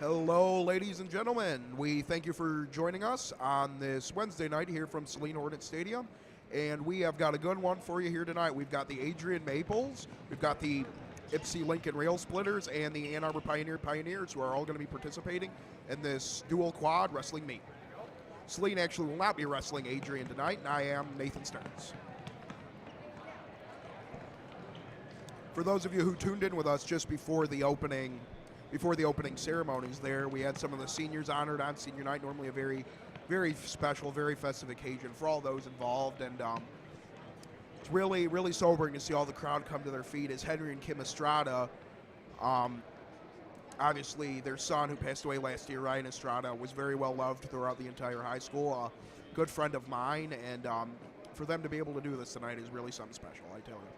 Hello, ladies and gentlemen. We thank you for joining us on this Wednesday night here from Saline Hornet Stadium. And we have got a good one for you here tonight. We've got the Adrian Maples, we've got the Ypsi Lincoln Rail Splitters, and the Ann Arbor Pioneers, who are all going to be participating in this dual quad wrestling meet. Saline actually will not be wrestling Adrian tonight, and I am Nathan Stearns. For those of you who tuned in with us just before the opening ceremonies there, we had some of the seniors honored on senior night, normally a very, very special, very festive occasion for all those involved, and it's really, really sobering to see all the crowd come to their feet as Henry and Kim Estrada, obviously their son who passed away last year, Ryan Estrada, was very well loved throughout the entire high school, a good friend of mine, and for them to be able to do this tonight is really something special, I tell you.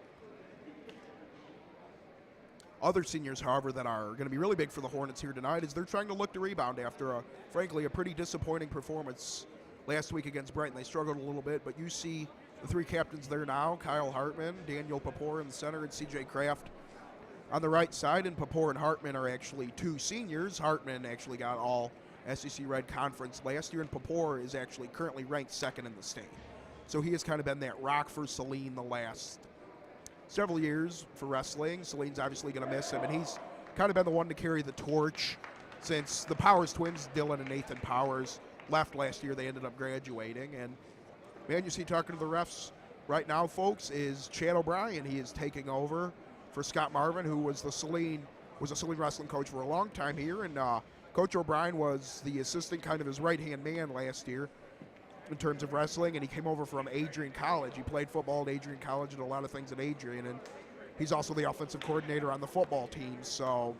Other seniors, however, that are going to be really big for the Hornets here tonight is they're trying to look to rebound after, frankly, a pretty disappointing performance last week against Brighton. They struggled a little bit, but you see the three captains there now, Kyle Hartman, Daniel Papor in the center, and C.J. Kraft on the right side, and Papor and Hartman are actually two seniors. Hartman actually got all SEC Red Conference last year, and Papor is actually currently ranked second in the state. So he has kind of been that rock for Saline the last several years for wrestling. Saline's obviously going to miss him, and he's kind of been the one to carry the torch since the Powers twins, Dylan and Nathan Powers, left last year. They ended up graduating, and man, you see talking to the refs right now, folks, is Chad O'Brien. He is taking over for Scott Marvin, who was a Saline wrestling coach for a long time here, and Coach O'Brien was the assistant, kind of his right-hand man last year in terms of wrestling, and he came over from Adrian College. He played football at Adrian College and a lot of things at Adrian, and he's also the offensive coordinator on the football team. So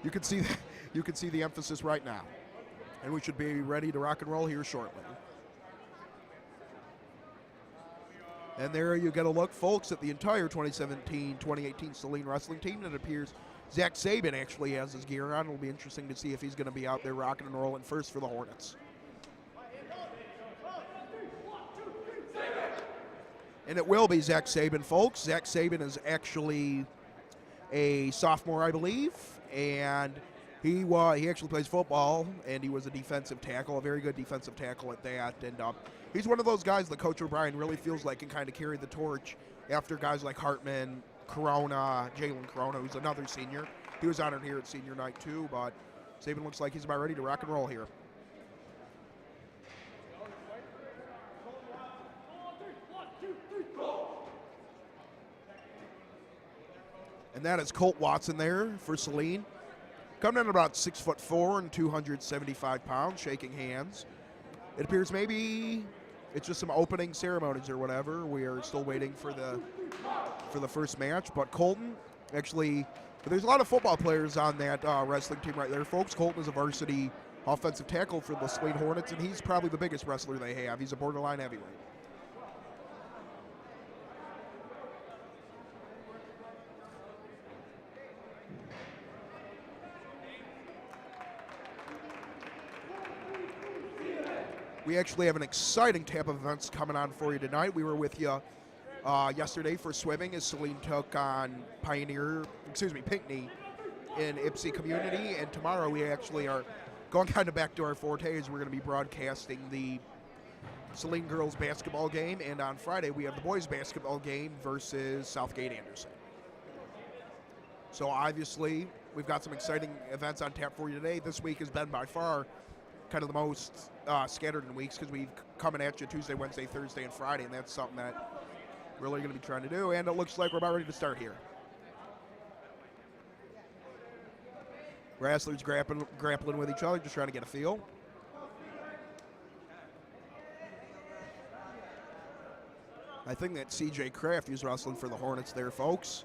you can see the emphasis right now, and we should be ready to rock and roll here shortly. And there you get a look, folks, at the entire 2017-2018 Saline wrestling team. And it appears Zach Sabin actually has his gear on. It'll be interesting to see if he's going to be out there rocking and rolling first for the Hornets. And it will be Zach Sabin, folks. Zach Sabin is actually a sophomore, I believe, and he actually plays football, and he was a defensive tackle, a very good defensive tackle at that. And he's one of those guys that Coach O'Brien really feels like can kind of carry the torch after guys like Hartman, Corona, Jalen Corona, who's another senior. He was honored here at senior night too, but Sabin looks like he's about ready to rock and roll here. And that is Colton Watson there for Saline. Coming in about 6'4" and 275 pounds, shaking hands. It appears maybe it's just some opening ceremonies or whatever. We are still waiting for the first match. But Colton, actually, there's a lot of football players on that wrestling team right there, folks. Colton is a varsity offensive tackle for the Saline Hornets, and he's probably the biggest wrestler they have. He's a borderline heavyweight. We actually have an exciting tab of events coming on for you tonight. We were with you yesterday for swimming as Saline took on Pinckney in Ypsi Community, and tomorrow we actually are going kind of back to our forte as we're going to be broadcasting the Saline girls basketball game, and on Friday we have the boys basketball game versus Southgate Anderson. So obviously we've got some exciting events on tap for you today. This week has been by far kind of the most scattered in weeks because we've coming at you Tuesday, Wednesday, Thursday, and Friday, and that's something that we're really going to be trying to do, and it looks like we're about ready to start here. Wrestlers grappling with each other, just trying to get a feel. I think that CJ Kraft is wrestling for the Hornets there, folks.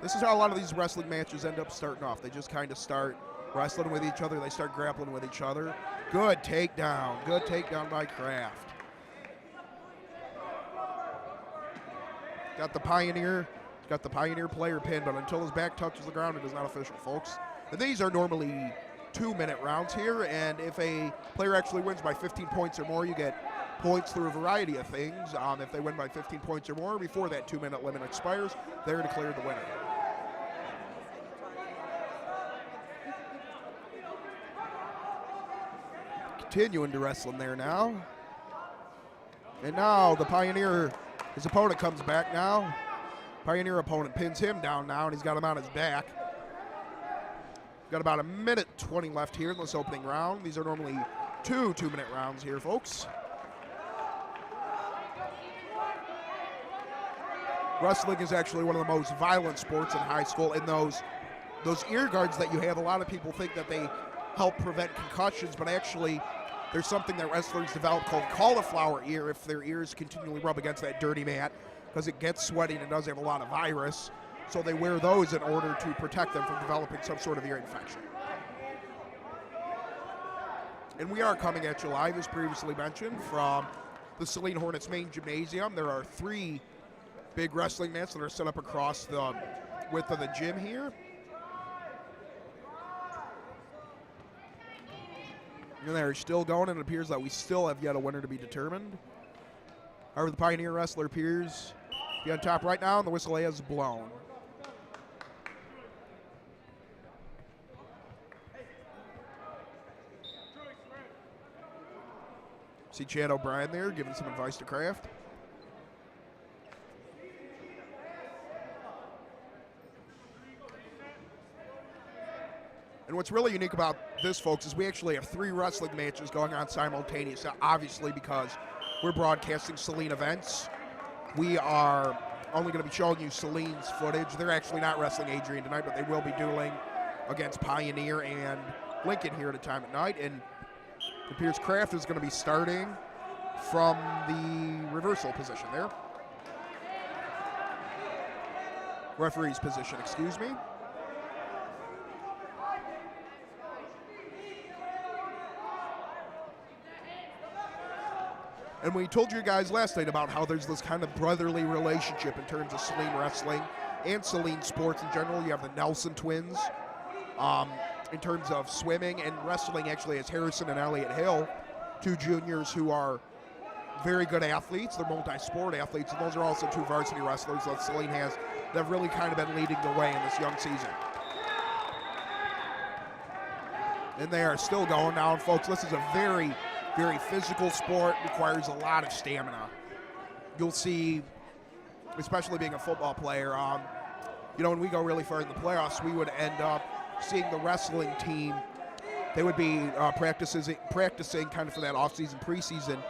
This is how a lot of these wrestling matches end up starting off. They just kind of start wrestling with each other. They start grappling with each other. Good takedown. Good takedown by Kraft. Got the Pioneer player pinned, but until his back touches the ground, it is not official, folks. And these are normally 2-minute rounds here, and if a player actually wins by 15 points or more, you get points through a variety of things. If they win by 15 points or more before that 2-minute limit expires, they're declared the winner. Continuing to wrestle in there now. And now the Pioneer, his opponent comes back now. Pioneer opponent pins him down now, and he's got him on his back. Got about 1:20 left here in this opening round. These are normally 2-minute rounds here, folks. Wrestling is actually one of the most violent sports in high school. And those ear guards that you have, a lot of people think that they help prevent concussions, but actually there's something that wrestlers develop called cauliflower ear if their ears continually rub against that dirty mat, because it gets sweaty and it does have a lot of virus. So they wear those in order to protect them from developing some sort of ear infection. And we are coming at you live, as previously mentioned, from the Saline Hornets main gymnasium. There are 3 big wrestling mats that are set up across the width of the gym here. And they're still going, and it appears that we still have yet a winner to be determined. However, the Pioneer wrestler appears to be on top right now, and the whistle has blown. See Chad O'Brien there giving some advice to Kraft. And what's really unique about this, folks, is we actually have 3 wrestling matches going on simultaneously. Obviously, because we're broadcasting Saline events, we are only going to be showing you Saline's footage. They're actually not wrestling Adrian tonight, but they will be dueling against Pioneer and Lincoln here at a time at night. And it appears Kraft is going to be starting from the reversal position there. Referee's position, excuse me. And we told you guys last night about how there's this kind of brotherly relationship in terms of Saline wrestling and Saline sports in general. You have the Nelson twins in terms of swimming, and wrestling actually has Harrison and Elliott Hill, 2 juniors who are very good athletes. They're multi-sport athletes, and those are also 2 varsity wrestlers that Saline has that have really kind of been leading the way in this young season. And they are still going now, and folks, this is a very physical sport, requires a lot of stamina. You'll see, especially being a football player, when we go really far in the playoffs, we would end up seeing the wrestling team. They would be practicing kind of for that off-season, preseason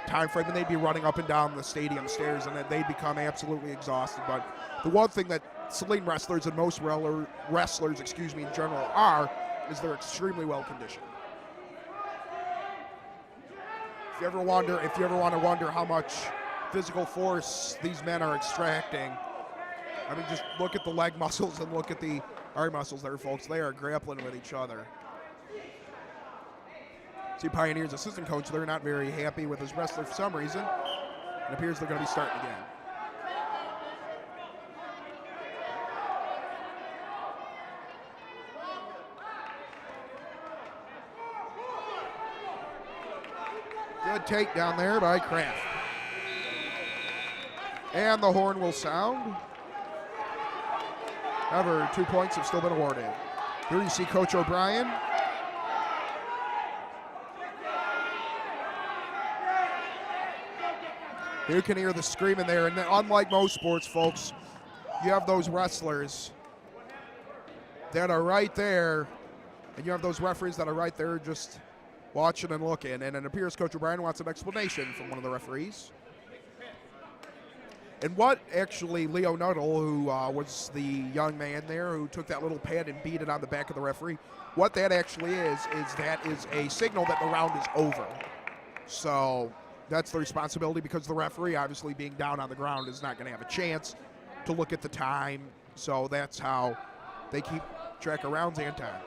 time frame, and they'd be running up and down the stadium stairs, and they'd become absolutely exhausted. But the one thing that Saline wrestlers and most wrestlers, in general is they're extremely well conditioned. If you ever want to wonder how much physical force these men are extracting, I mean, just look at the leg muscles and look at the arm muscles there, folks. They are grappling with each other. See Pioneer's assistant coach, they're not very happy with his wrestler for some reason. It appears they're going to be starting again. Good takedown there by Kraft. And the horn will sound. However, 2 points have still been awarded. Here you see Coach O'Brien. You can hear the screaming there, and unlike most sports, folks, you have those wrestlers that are right there, and you have those referees that are right there just watching and looking. And it appears Coach O'Brien wants an explanation from one of the referees. And what actually Leo Nuttall, who was the young man there who took that little pad and beat it on the back of the referee, what that actually is that is a signal that the round is over. So that's the responsibility, because the referee, obviously being down on the ground, is not going to have a chance to look at the time. So that's how they keep track of rounds and time.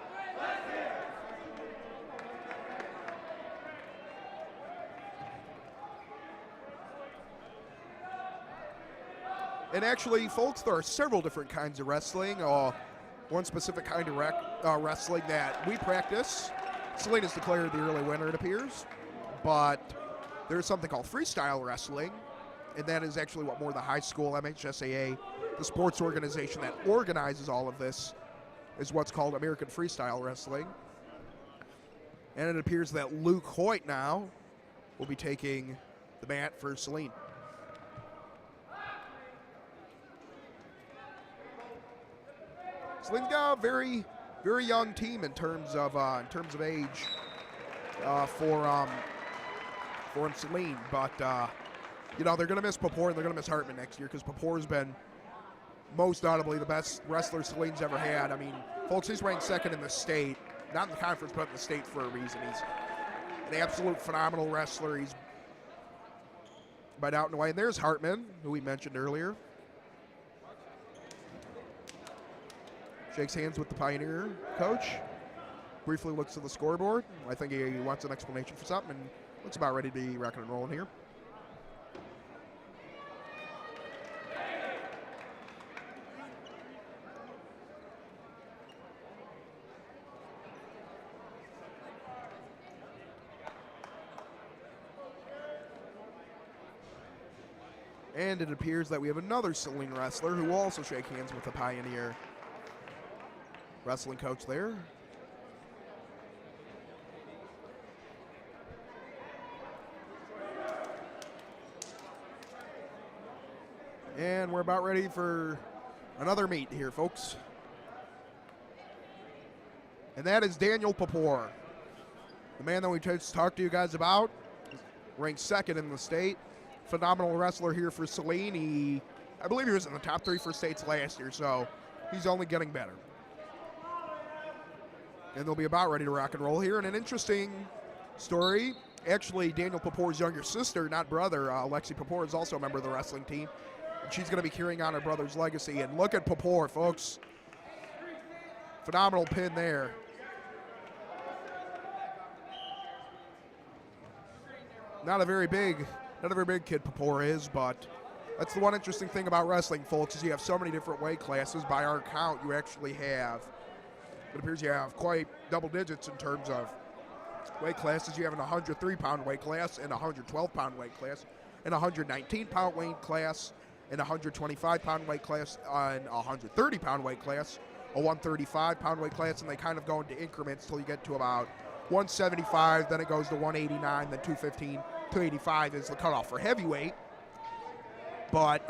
And actually, folks, there are several different kinds of wrestling. One specific kind of wrestling that we practice. Saline is declared the early winner, it appears. But there's something called freestyle wrestling, and that is actually what more the high school, MHSAA, the sports organization that organizes all of this, is what's called American Freestyle Wrestling. And it appears that Luke Hoyt now will be taking the mat for Saline. Saline's got a very, very young team in terms of age for Saline, but you know, they're going to miss Papore and they're going to miss Hartman next year, because Papore's been most audibly the best wrestler Saline's ever had. I mean, folks, he's ranked second in the state, not in the conference, but in the state for a reason. He's an absolute phenomenal wrestler. He's right out and away. And there's Hartman, who we mentioned earlier. Shakes hands with the Pioneer coach. Briefly looks to the scoreboard. I think he wants an explanation for something, and looks about ready to be rocking and rolling here. And it appears that we have another Saline wrestler who will also shake hands with the Pioneer wrestling coach there. And we're about ready for another meet here, folks. And that is Daniel Papore, the man that we just talked to you guys about, ranked second in the state. Phenomenal wrestler here for Saline. I believe he was in the top 3 for states last year, so he's only getting better. And they'll be about ready to rock and roll here. And an interesting story, actually Daniel Papore's younger sister, not brother, Lexi Papore, is also a member of the wrestling team. And she's going to be carrying on her brother's legacy. And look at Papore, folks. Phenomenal pin there. Not a very big kid Papore is, but that's the one interesting thing about wrestling, folks, is you have so many different weight classes. By our count, you actually have, it appears you have quite double digits in terms of weight classes. You have an 103-pound weight class, and a 112-pound weight class, and a 119-pound weight class, and a 125-pound weight class, and a 130-pound weight class, a 135-pound weight class, and they kind of go into increments till you get to about 175, then it goes to 189, then 215, 285 is the cutoff for heavyweight. But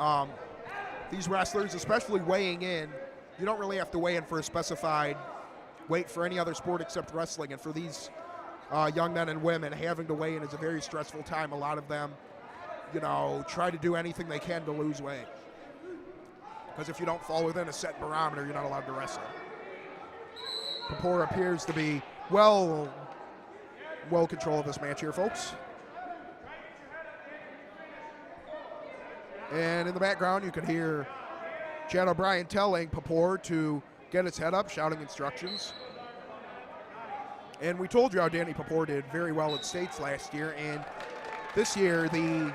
these wrestlers, especially weighing in, you don't really have to weigh in for a specified weight for any other sport except wrestling. And for these young men and women, having to weigh in is a very stressful time. A lot of them, you know, try to do anything they can to lose weight, because if you don't fall within a set barometer, you're not allowed to wrestle. Papore appears to be well control of this match here, folks. And in the background, you can hear Chad O'Brien telling Papore to get his head up, shouting instructions. And we told you how Danny Papore did very well at states last year, and this year the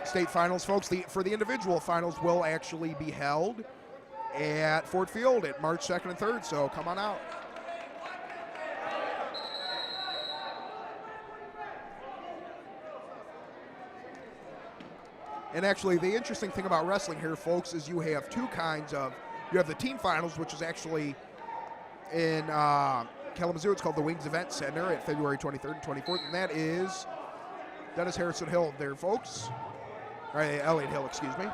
state finals, folks, for the individual finals will actually be held at Ford Field at March 2nd and 3rd, so come on out. And actually, the interesting thing about wrestling here, folks, is you have two kinds of, you have the team finals, which is actually in Kalamazoo. It's called the Wings Event Center at February 23rd and 24th, and that is Dennis Harrison Hill there, folks. Or Elliott Hill, excuse me.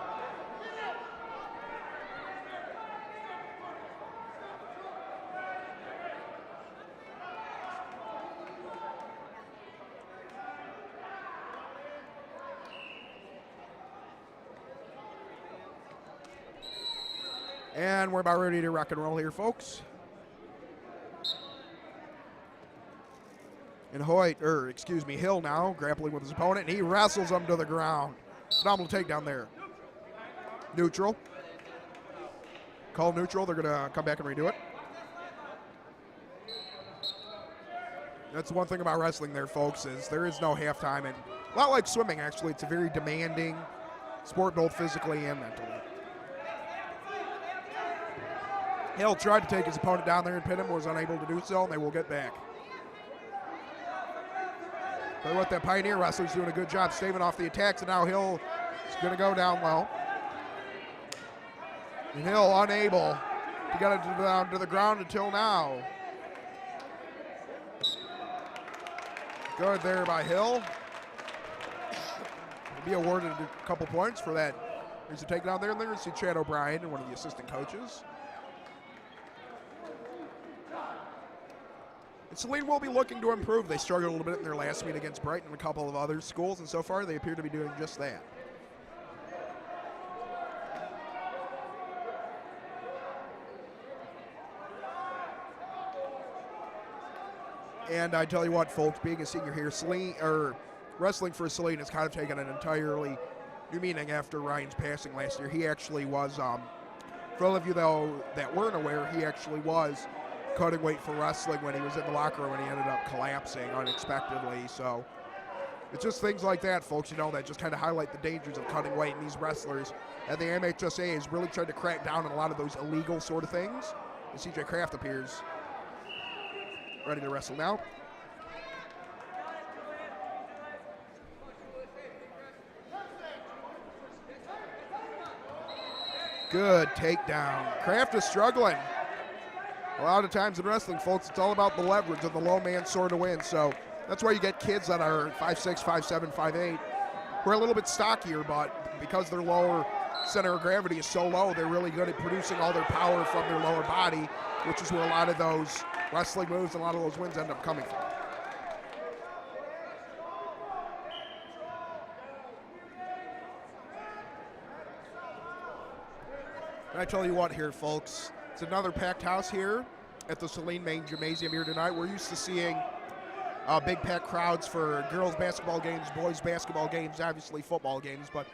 And we're about ready to rock and roll here, folks. And Hill now grappling with his opponent, and he wrestles him to the ground. Phenomenal takedown there. Neutral. Call neutral. They're going to come back and redo it. That's one thing about wrestling there, folks, is there is no halftime. And a lot like swimming, actually. It's a very demanding sport, both physically and mentally. Hill tried to take his opponent down there and pin him, was unable to do so, and they will get back. But what that Pioneer wrestler's doing a good job staving off the attacks, and now Hill is going to go down low. And Hill unable to get it down to the ground until now. Good there by Hill. He'll be awarded a couple points for that. There's a takedown there, and there's Chad O'Brien and one of the assistant coaches. And Saline will be looking to improve. They struggled a little bit in their last meet against Brighton and a couple of other schools, and so far they appear to be doing just that. And I tell you what, folks, being a senior here, wrestling for Saline has kind of taken an entirely new meaning after Ryan's passing last year. He actually was, for all of you though that weren't aware, he actually was cutting weight for wrestling when he was in the locker room and he ended up collapsing unexpectedly. So it's just things like that, folks, that just kind of highlight the dangers of cutting weight. And these wrestlers at the MHSA has really tried to crack down on a lot of those illegal sort of things. And CJ Kraft appears ready to wrestle now. Good takedown. Kraft is struggling. A lot of times in wrestling, folks, it's all about the leverage and the low man sort of wins. So that's why you get kids that are 5'6", 5'7", 5'8", who are a little bit stockier, but because their lower center of gravity is so low, they're really good at producing all their power from their lower body, which is where a lot of those wrestling moves and a lot of those wins end up coming from. And I tell you what here, folks, it's another packed house here at the Saline Main Gymnasium here tonight. We're used to seeing big packed crowds for girls basketball games, boys basketball games, obviously football games, but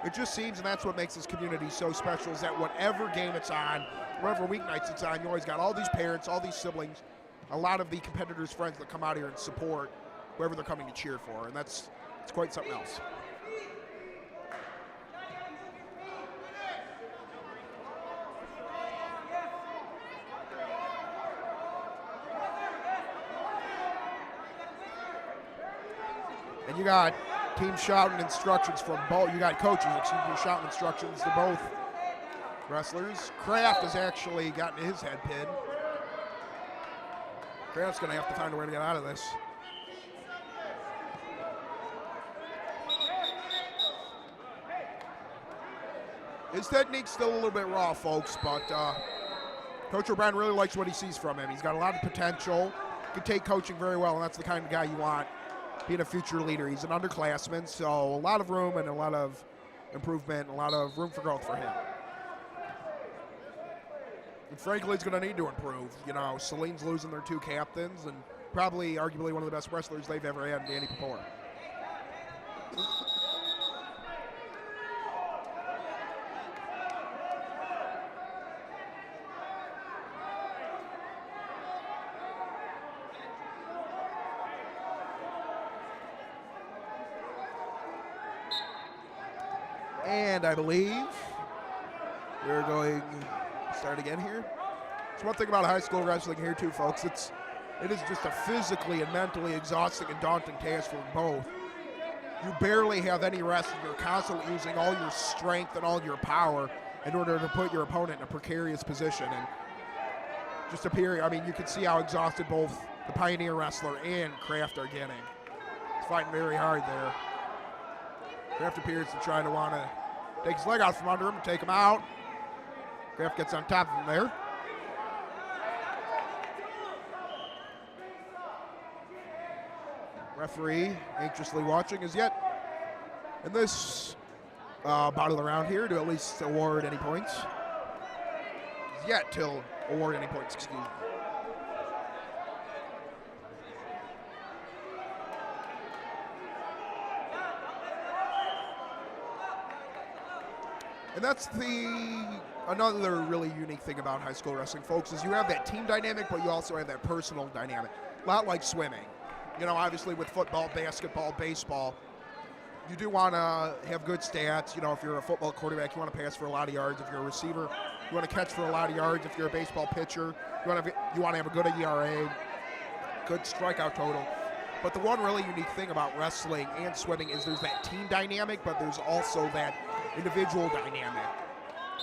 it just seems, and that's what makes this community so special, is that whatever game it's on, whatever weeknights it's on, you always got all these parents, all these siblings, a lot of the competitors' friends that come out here and support whoever they're coming to cheer for, and it's quite something else. And you got teams shouting instructions from both. You got coaches, shouting instructions to both wrestlers. Kraft has actually gotten his head pinned. Kraft's going to have to find a way to get out of this. His technique's still a little bit raw, folks, but Coach O'Brien really likes what he sees from him. He's got a lot of potential. He can take coaching very well, and that's the kind of guy you want being a future leader. He's an underclassman, so a lot of room and a lot of improvement, a lot of room for growth for him. And frankly, he's going to need to improve. Saline's losing their two captains and probably arguably one of the best wrestlers they've ever had, Danny Papora. And I believe we're going to start again here. It's one thing about high school wrestling here too, folks. It is just a physically and mentally exhausting and daunting task for both you barely have any rest, and you're constantly using all your strength and all your power in order to put your opponent in a precarious position. And just I mean, you can see how exhausted both the Pioneer wrestler and Kraft are getting. He's fighting very hard there. Kraft appears to try to want to take his leg out from under him and take him out. Kraft gets on top of him there. Referee anxiously watching as yet in this bout of the round here to at least award any points. Is yet to award any points, excuse me. And that's another really unique thing about high school wrestling, folks, is you have that team dynamic, but you also have that personal dynamic. A lot like swimming. You know, obviously with football, basketball, baseball, you do want to have good stats. You know, if you're a football quarterback, you want to pass for a lot of yards. If you're a receiver, you want to catch for a lot of yards. If you're a baseball pitcher, you want to have a good ERA, good strikeout total. But the one really unique thing about wrestling and swimming is there's that team dynamic, but there's also that individual dynamic.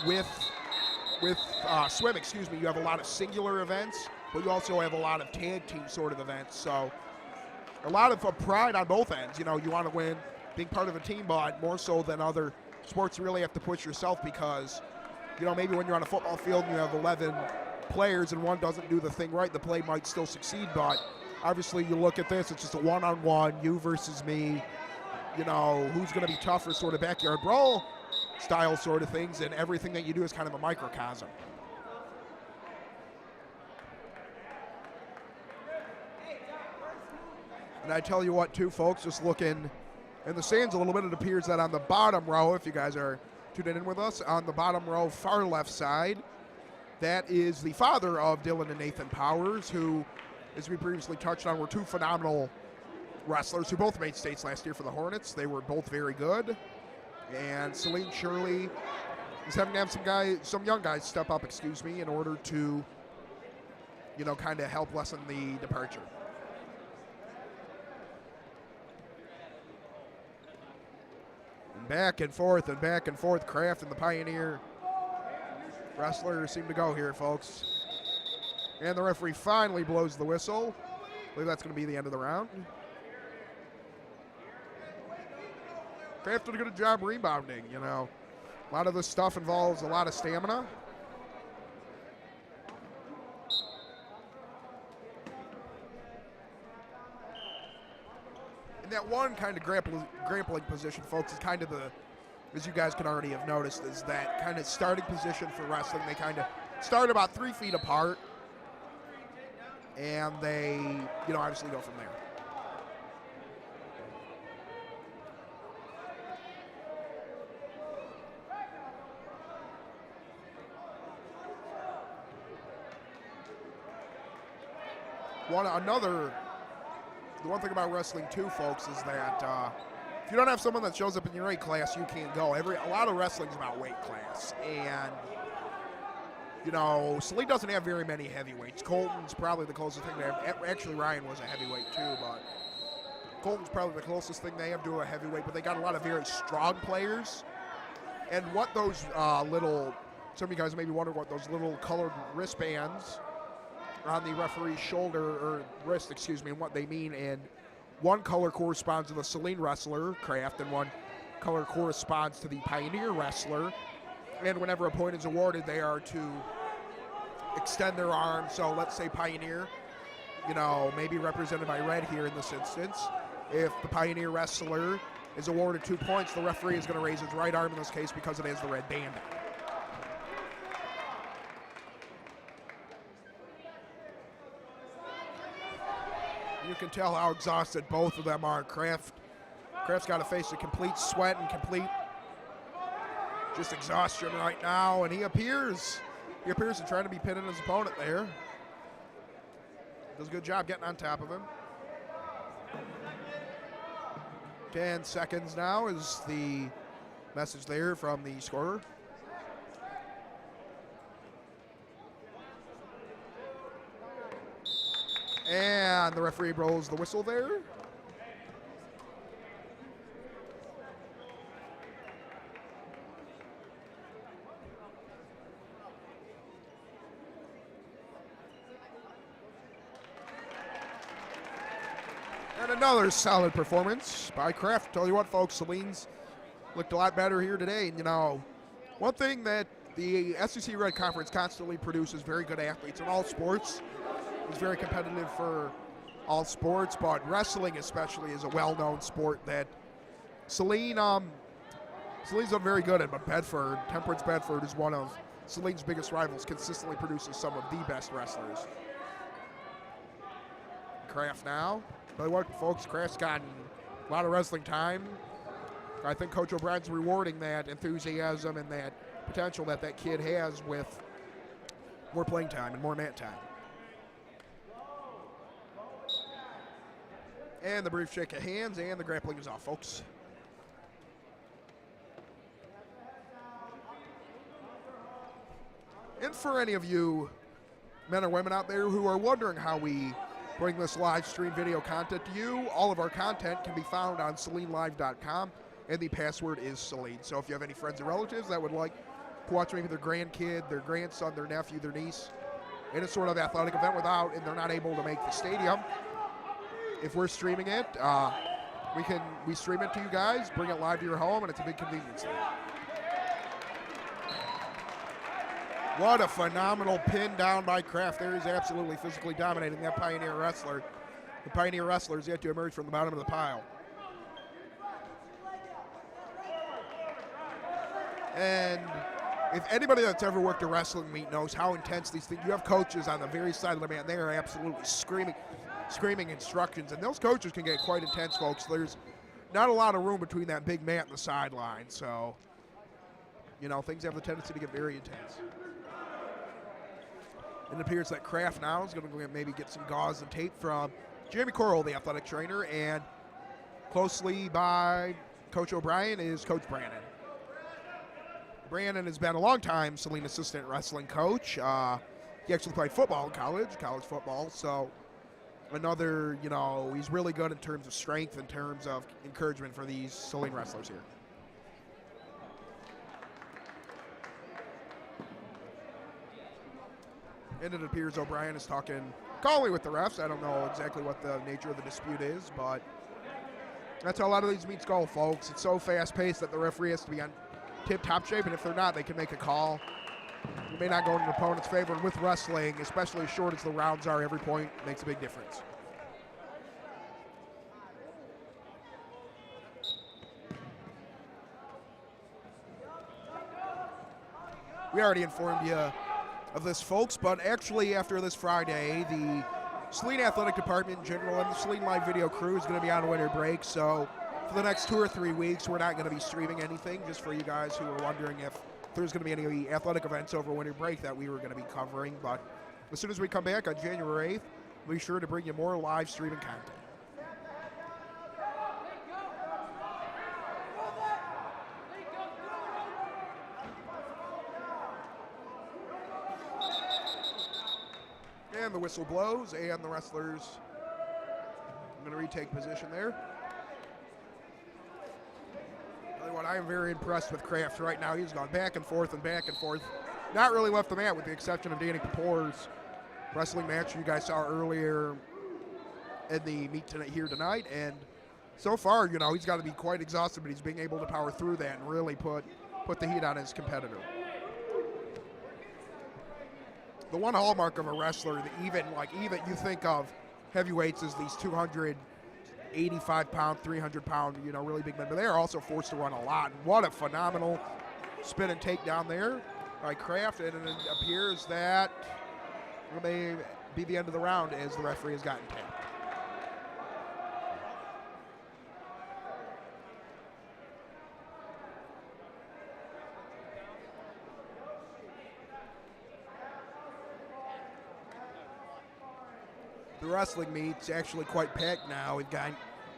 With swimming, you have a lot of singular events, but you also have a lot of tag team sort of events. So a lot of pride on both ends. You know, you want to win being part of a team, but more so than other sports, you really have to push yourself because, you know, maybe when you're on a football field and you have 11 players and one doesn't do the thing right, the play might still succeed, but obviously you look at this, it's just a one-on-one, you versus me, you know, who's going to be tougher sort of backyard brawl style sort of things, and everything that you do is kind of a microcosm. And I tell you what, too, folks, just looking in the stands a little bit, it appears that on the bottom row, if you guys are tuning in with us, on the bottom row, far left side, that is the father of Dylan and Nathan Powers, who, as we previously touched on, were two phenomenal wrestlers who both made states last year for the Hornets. They were both very good. And Saline Shirley is having to have some young guys step up, in order to, you know, kind of help lessen the departure. And back and forth, Kraft and the Pioneer wrestlers seem to go here, folks. And the referee finally blows the whistle. I believe that's going to be the end of the round. Kraft did a good job rebounding, you know. A lot of this stuff involves a lot of stamina. And that one kind of grappling position, folks, is kind of as you guys can already have noticed, is that kind of starting position for wrestling. They kind of start about 3 feet apart, and they, you know, obviously go from there. The one thing about wrestling too, folks, is that if you don't have someone that shows up in your weight class, you can't go. A lot of wrestling's about weight class, and you know, Saline doesn't have very many heavyweights. Colton's probably the closest thing they have. Actually, Ryan was a heavyweight too, but Colton's probably the closest thing they have to a heavyweight. But they got a lot of very strong players, and what those some of you guys maybe wonder what those little colored wristbands on the referee's shoulder or wrist, and what they mean. And one color corresponds to the Saline wrestler, Kraft, and one color corresponds to the Pioneer wrestler. And whenever a point is awarded, they are to extend their arm. So let's say Pioneer, you know, maybe represented by red here in this instance. If the Pioneer wrestler is awarded 2 points, the referee is going to raise his right arm in this case because it has the red band. You can tell how exhausted both of them are. Kraft's got to face a complete sweat and complete just exhaustion right now, and he appears to try to be pinning his opponent there. Does a good job getting on top of him. 10 seconds now is the message there from the scorer. And the referee blows the whistle there. Another solid performance by Kraft. Tell you what, folks, Saline's looked a lot better here today. And, you know, one thing that the SEC Red Conference constantly produces very good athletes in all sports. It's very competitive for all sports, but wrestling especially is a well-known sport that Saline's done very good at. But Bedford, Temperance Bedford, is one of Saline's biggest rivals, consistently produces some of the best wrestlers. Kraft now. Tell you what, folks, Kraft's gotten a lot of wrestling time. I think Coach O'Brien's rewarding that enthusiasm and that potential that that kid has with more playing time and more mat time. And the brief shake of hands, and the grappling is off, folks. And for any of you men or women out there who are wondering how we bring this live stream video content to you, all of our content can be found on salinelive.com, and the password is Saline. So if you have any friends or relatives that would like to watch maybe their grandkid, their grandson, their nephew, their niece, in a sort of athletic event and they're not able to make the stadium, if we're streaming it, we stream it to you guys, bring it live to your home, and it's a big convenience thing. What a phenomenal pin down by Kraft. There is absolutely physically dominating that Pioneer wrestler. The Pioneer wrestler is yet to emerge from the bottom of the pile. And if anybody that's ever worked a wrestling meet knows how intense these things, you have coaches on the very side of the mat, they are absolutely screaming instructions, and those coaches can get quite intense, folks. There's not a lot of room between that big mat and the sideline, so, you know, things have the tendency to get very intense. It appears that Kraft now is going to maybe get some gauze and tape from Jamie Coral, the athletic trainer, and closely by Coach O'Brien is Coach Brandon. Brandon has been a long-time Saline assistant wrestling coach. He actually played football in college football, so another, you know, he's really good in terms of strength, in terms of encouragement for these Saline wrestlers here. And it appears O'Brien is talking calmly with the refs. I don't know exactly what the nature of the dispute is, but that's how a lot of these meets go, folks. It's so fast-paced that the referee has to be on tip-top shape, and if they're not, they can make a call. It may not go in an opponent's favor. And with wrestling, especially as short as the rounds are, every point makes a big difference. We already informed you of this, folks, but actually after this Friday, the Saline Athletic Department in general and the Saline Live Video crew is going to be on winter break, so for the next 2 or 3 weeks, we're not going to be streaming anything, just for you guys who are wondering if there's going to be any athletic events over winter break that we were going to be covering. But as soon as we come back on January 8th, we'll be sure to bring you more live streaming content. And the whistle blows, and the wrestlers are going to retake position there. Tell you what, I am very impressed with Kraft right now. He's gone back and forth, not really left the mat with the exception of Danny Papour's wrestling match you guys saw earlier in the meet tonight. And so far, you know, he's got to be quite exhausted, but he's being able to power through that and really put the heat on his competitor. The one hallmark of a wrestler that even you think of heavyweights as these 285-pound, 300-pound, you know, really big men, but they are also forced to run a lot. And what a phenomenal spin and takedown there by Kraft, and it appears that it may be the end of the round as the referee has gotten tapped. The wrestling meet's actually quite packed now. We've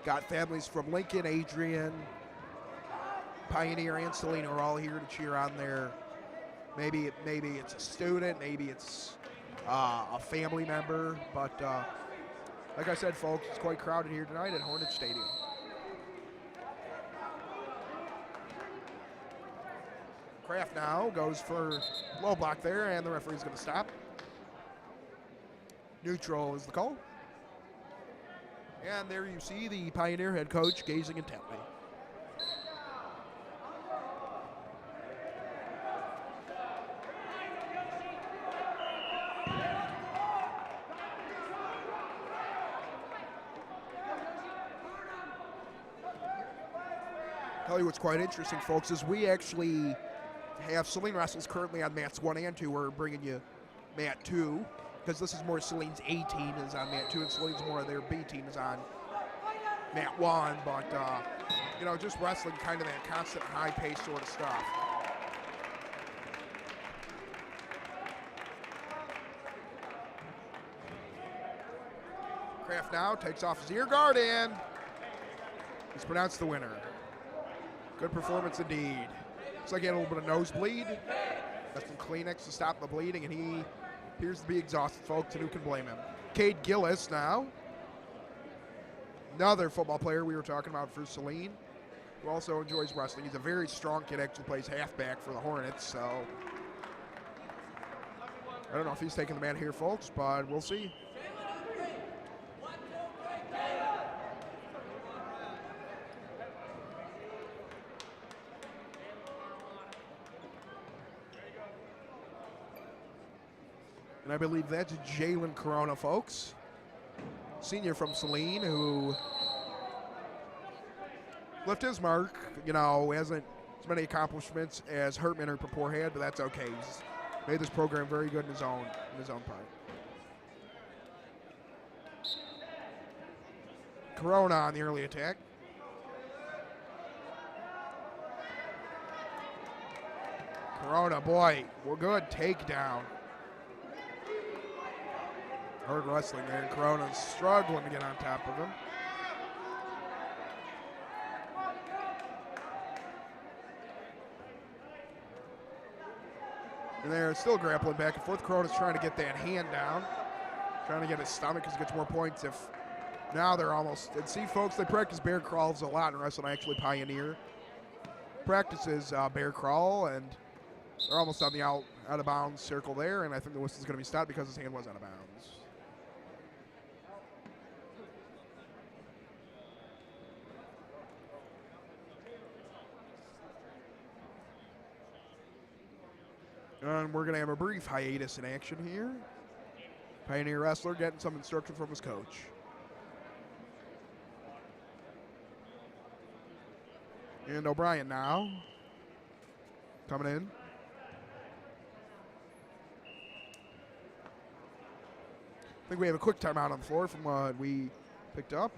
got families from Lincoln, Adrian, Pioneer, and Saline are all here to cheer on their, maybe it's a student, maybe it's a family member, but like I said, folks, it's quite crowded here tonight at Hornet Stadium. Kraft now goes for low block there, and the referee's going to stop. Neutral is the call. And there you see the Pioneer head coach gazing intently. Tell you what's quite interesting, folks, is we actually have Saline wrestles currently on mats 1 and 2. We're bringing you mat 2 because this is more Saline's A team is on mat 2, and Saline's more of their B team is on mat 1. But you know, just wrestling kind of that constant high pace sort of stuff. Kraft now takes off his ear guard and he's pronounced the winner. Good performance indeed. Looks like he had a little bit of nosebleed. Got some Kleenex to stop the bleeding, and he appears to be exhausted, folks, and who can blame him? Cade Gillis now. Another football player we were talking about for Saline, who also enjoys wrestling. He's a very strong kid, actually plays halfback for the Hornets, so I don't know if he's taking the man here, folks, but we'll see. And I believe that's Jalen Corona, folks. Senior from Saline, who left his mark. You know, hasn't as many accomplishments as Hertman or Papore had, but that's okay. He's made this program very good in his own part. Corona on the early attack. Corona, boy, we're good takedown. Hard wrestling there, and Corona's struggling to get on top of him. And they're still grappling back and forth. Corona's trying to get that hand down, trying to get his stomach because he gets more points if now they're almost. And see, folks, they practice bear crawls a lot in wrestling. Actually, Pioneer practices bear crawl, and they're almost on the out of bounds circle there, and I think the whistle's going to be stopped because his hand was out of bounds. And we're going to have a brief hiatus in action here. Pioneer wrestler getting some instruction from his coach. And O'Brien now coming in. I think we have a quick timeout on the floor from what we picked up.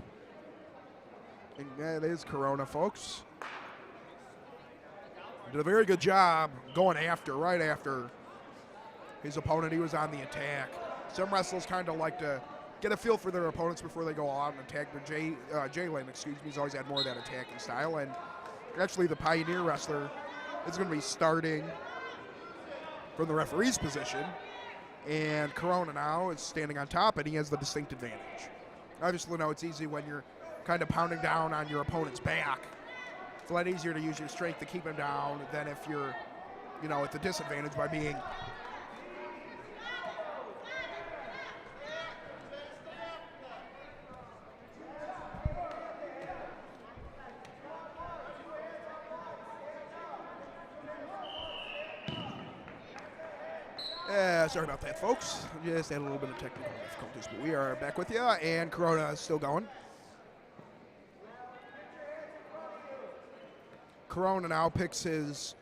And that is Corona, folks. Did a very good job going right after his opponent. He was on the attack. Some wrestlers kind of like to get a feel for their opponents before they go out and attack. But Layman, he's always had more of that attacking style. And actually, the Pioneer wrestler is going to be starting from the referee's position. And Corona now is standing on top, and he has the distinct advantage. Obviously, no, it's easy when you're kind of pounding down on your opponent's back. It's a lot easier to use your strength to keep him down than if you're, you know, at the disadvantage by being. Sorry about that, folks. Just had a little bit of technical difficulties, but we are back with you, and Corona is still going. Corona now picks his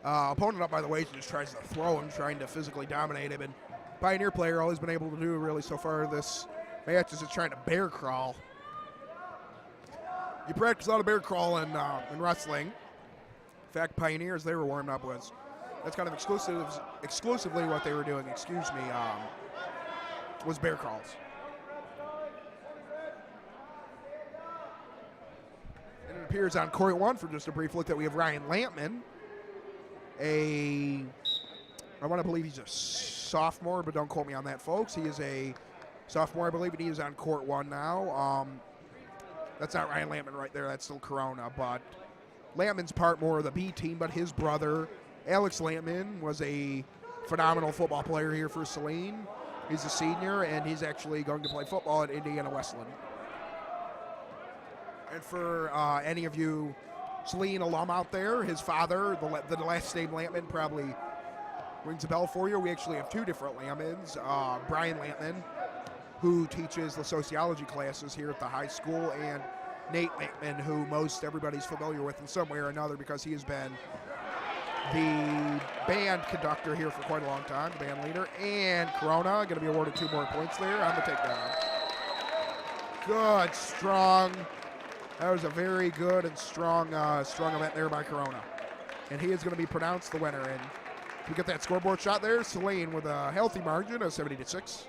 opponent up by the waist and just tries to throw him, trying to physically dominate him. And Pioneer player, all he's been able to do really so far this match is just trying to bear crawl. You practice a lot of bear crawl in wrestling. In fact, Pioneers, they were warming up with. That's kind of exclusively what they were doing, was bear crawls. And it appears on court one for just a brief look that we have Ryan Lampman. I want to believe he's a sophomore, but don't quote me on that, folks. He is a sophomore, I believe, and he is on court one now. That's not Ryan Lampman right there. That's still Corona, but Lampman's part more of the B team, but his brother, Alex Lampman, was a phenomenal football player here for Saline. He's a senior, and he's actually going to play football at Indiana Wesleyan. And for any of you Saline alum out there, his father, the last name Layman, probably rings a bell for you. We actually have two different Laymans. Brian Layman, who teaches the sociology classes here at the high school, and Nate Layman, who most everybody's familiar with in some way or another because he has been the band conductor here for quite a long time, the band leader. And Corona going to be awarded 2 more points there on the takedown. Good, strong. That was a very good and strong event there by Corona. And he is going to be pronounced the winner. And we get that scoreboard shot there. Saline with a healthy margin of 70-6.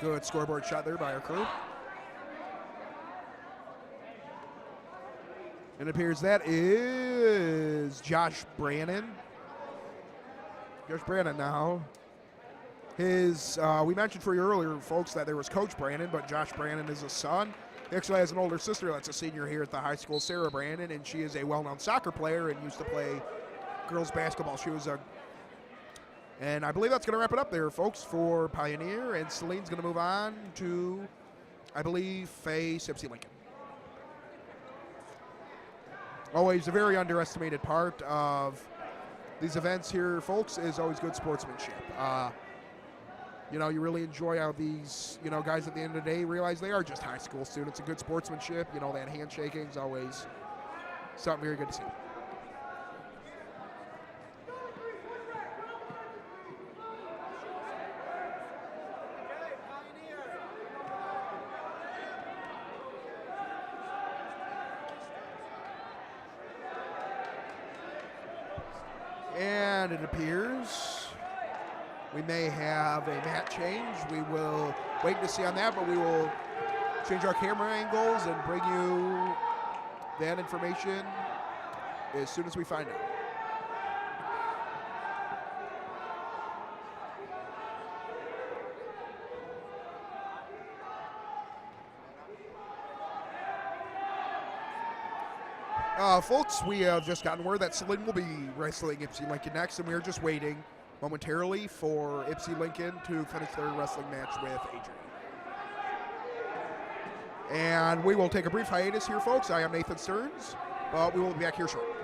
Good scoreboard shot there by our crew. And it appears that is Josh Brannon. Josh Brannon now. We mentioned for you earlier, folks, that there was Coach Brannon, but Josh Brannon is a son. He actually has an older sister that's a senior here at the high school, Sarah Brannon, and she is a well-known soccer player and used to play girls basketball. And I believe that's going to wrap it up there, folks, for Pioneer. And Saline's going to move on to, I believe, face Ypsi Lincoln. Always a very underestimated part of these events here, folks, is always good sportsmanship. You really enjoy how these, guys at the end of the day realize they are just high school students. And good sportsmanship, that handshaking is always something very good to see. And it appears we may have a mat change. We will wait to see on that, but we will change our camera angles and bring you that information as soon as we find out. Folks, we have just gotten word that Saline will be wrestling Ypsi Lincoln next, and we are just waiting momentarily for Ypsi Lincoln to finish their wrestling match with Adrian. And we will take a brief hiatus here, folks. I am Nathan Stearns, but we will be back here shortly.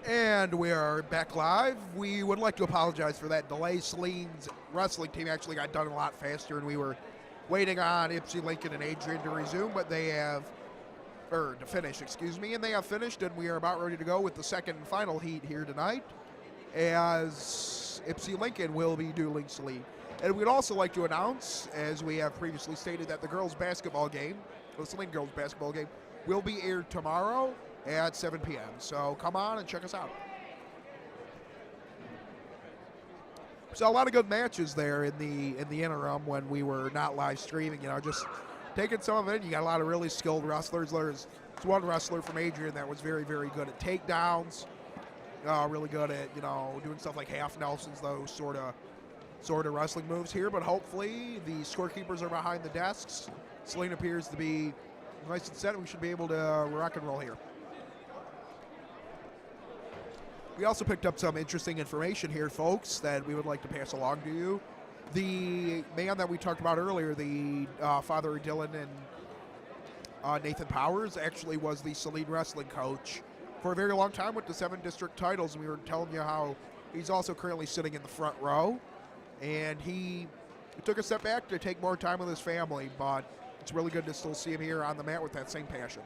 And we are back live. We would like to apologize for that delay. Saline's wrestling team actually got done a lot faster, and we were waiting on Ipsy, Lincoln, and Adrian to resume, but they have, or to finish, excuse me, and they have finished, and we are about ready to go with the second and final heat here tonight, as Ipsy Lincoln will be dueling Saline. And we'd also like to announce, as we have previously stated, that the girls' basketball game, the Saline girls' basketball game, will be aired tomorrow at 7 p.m. So come on and check us out. So a lot of good matches there in the interim when we were not live streaming. You know, just taking some of it. You got a lot of really skilled wrestlers. There's one wrestler from Adrian that was very, very good at takedowns. Really good at doing stuff like half Nelsons, those sort of wrestling moves here. But hopefully the scorekeepers are behind the desks. Saline appears to be nice and set. We should be able to rock and roll here. We also picked up some interesting information here, folks, that we would like to pass along to you. The man that we talked about earlier, the father of Dylan and Nathan Powers, actually was the Saline wrestling coach for a very long time with the 7 district titles. And we were telling you how he's also currently sitting in the front row. And he took a step back to take more time with his family, but it's really good to still see him here on the mat with that same passion.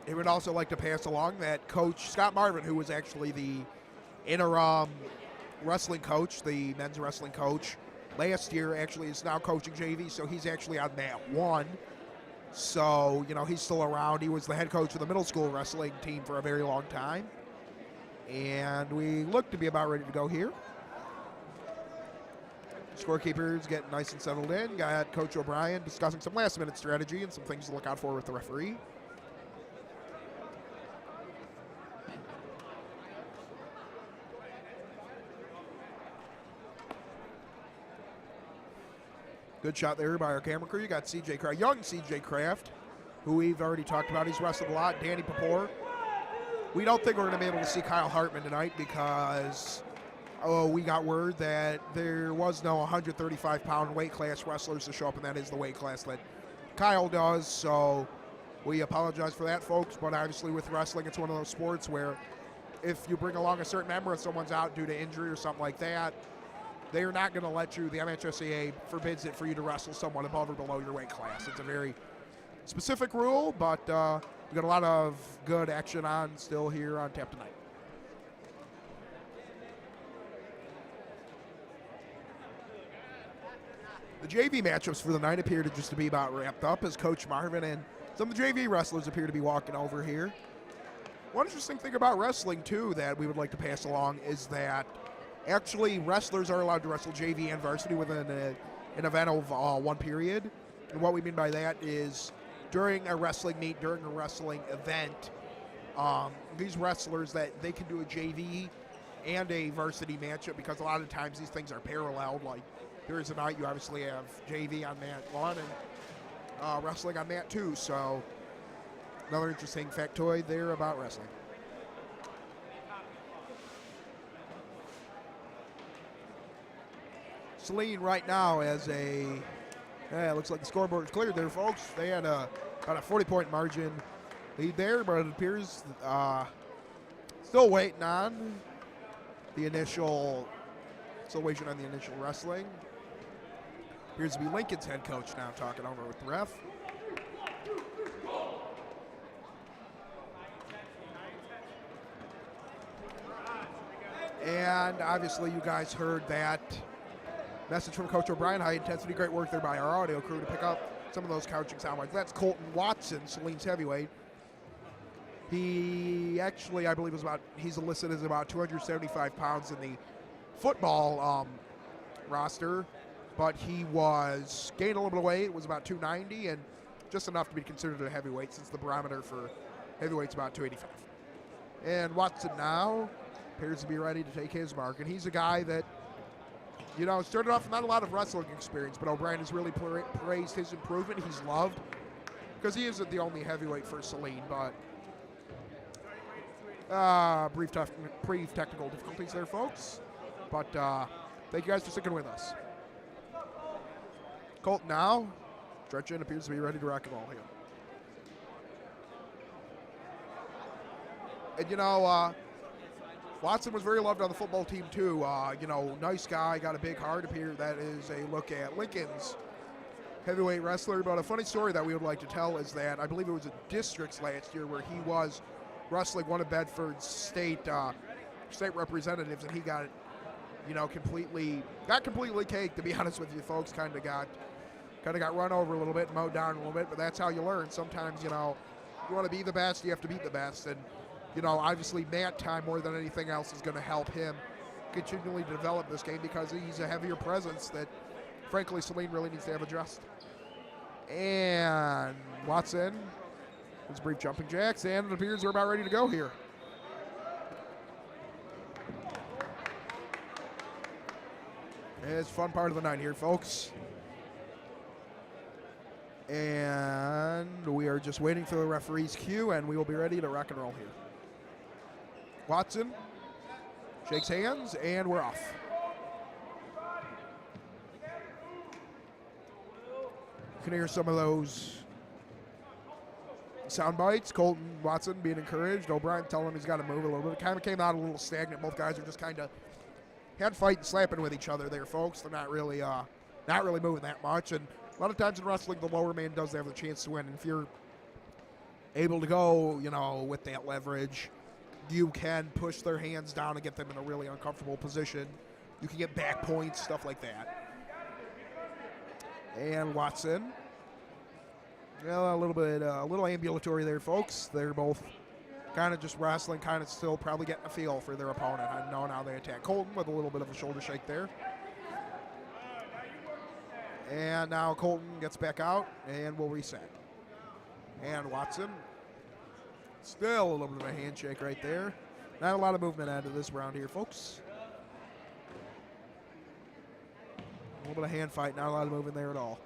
I would also like to pass along that Coach Scott Marvin, who was actually the interim wrestling coach, the men's wrestling coach last year, actually is now coaching JV, so he's actually on mat 1. So, he's still around. He was the head coach of the middle school wrestling team for a very long time. And we look to be about ready to go here. Scorekeepers getting nice and settled in. Got Coach O'Brien discussing some last-minute strategy and some things to look out for with the referee. Good shot there by our camera crew. You got CJ Kraft, young CJ Kraft, who we've already talked about. He's wrestled a lot. Danny Papor. We don't think we're going to be able to see Kyle Hartman tonight because we got word that there was no 135-pound weight class wrestlers to show up, and that is the weight class that Kyle does. So we apologize for that, folks. But obviously with wrestling, it's one of those sports where if you bring along a certain member and someone's out due to injury or something like that, they are not going to let you, the MHSAA forbids it for you to wrestle someone above or below your weight class. It's a very specific rule, but we've got a lot of good action on still here on tap tonight. The JV matchups for the night appear to just to be about wrapped up as Coach Marvin and some of the JV wrestlers appear to be walking over here. One interesting thing about wrestling, too, that we would like to pass along is that actually, wrestlers are allowed to wrestle JV and varsity within an event of one period. And what we mean by that is during a wrestling meet, during a wrestling event, these wrestlers that they can do a JV and a varsity matchup because a lot of times these things are paralleled. Like Thursday night, you obviously have JV on mat 1 and wrestling on mat 2. So another interesting factoid there about wrestling. Saline right now as it looks like the scoreboard is cleared there, folks. They had about a 40-point margin lead there, but it appears still waiting on the initial wrestling. Appears to be Lincoln's head coach now talking over with the ref. And obviously you guys heard that message from Coach O'Brien, high intensity, great work there by our audio crew to pick up some of those couching sound bites. That's Colton Watson, Saline's heavyweight. He actually, I believe, he's listed as about 275 pounds in the football roster, but he was gained a little bit of weight. It was about 290 and just enough to be considered a heavyweight since the barometer for heavyweight's about 285. And Watson now appears to be ready to take his mark, and he's a guy that started off with not a lot of wrestling experience, but O'Brien has really praised his improvement. He's loved because he isn't the only heavyweight for Saline, but brief technical difficulties there, folks. But thank you guys for sticking with us. Colton now, stretching, appears to be ready to rock and roll here. And, Watson was very loved on the football team, too. Nice guy, got a big heart up here. That is a look at Lincoln's heavyweight wrestler. But a funny story that we would like to tell is that I believe it was a districts last year where he was wrestling one of Bedford's state representatives, and he got completely caked, to be honest with you folks. Kind of got run over a little bit, mowed down a little bit, but that's how you learn. Sometimes, you want to be the best, you have to beat the best. And, obviously mat time more than anything else is going to help him continually develop this game because he's a heavier presence that, frankly, Saline really needs to have addressed. And Watson, his brief jumping jacks, and it appears we're about ready to go here. It's a fun part of the night here, folks. And we are just waiting for the referee's cue, and we will be ready to rock and roll here. Watson shakes hands, and we're off. You can hear some of those sound bites. Colton Watson being encouraged. O'Brien telling him he's got to move a little bit. It kind of came out a little stagnant. Both guys are just kind of hand fighting, slapping with each other there, folks. They're not really moving that much. And a lot of times in wrestling, the lower man does have the chance to win. And if you're able to go, with that leverage, you can push their hands down and get them in a really uncomfortable position. You can get back points, stuff like that. And Watson, a little ambulatory there, folks. They're both kind of just wrestling, kind of still probably getting a feel for their opponent. I know now they attack Colton with a little bit of a shoulder shake there. And now Colton gets back out, and we'll reset. And Watson, still a little bit of a handshake right there. Not a lot of movement out of this round here, folks. A little bit of hand fight, not a lot of movement there at all.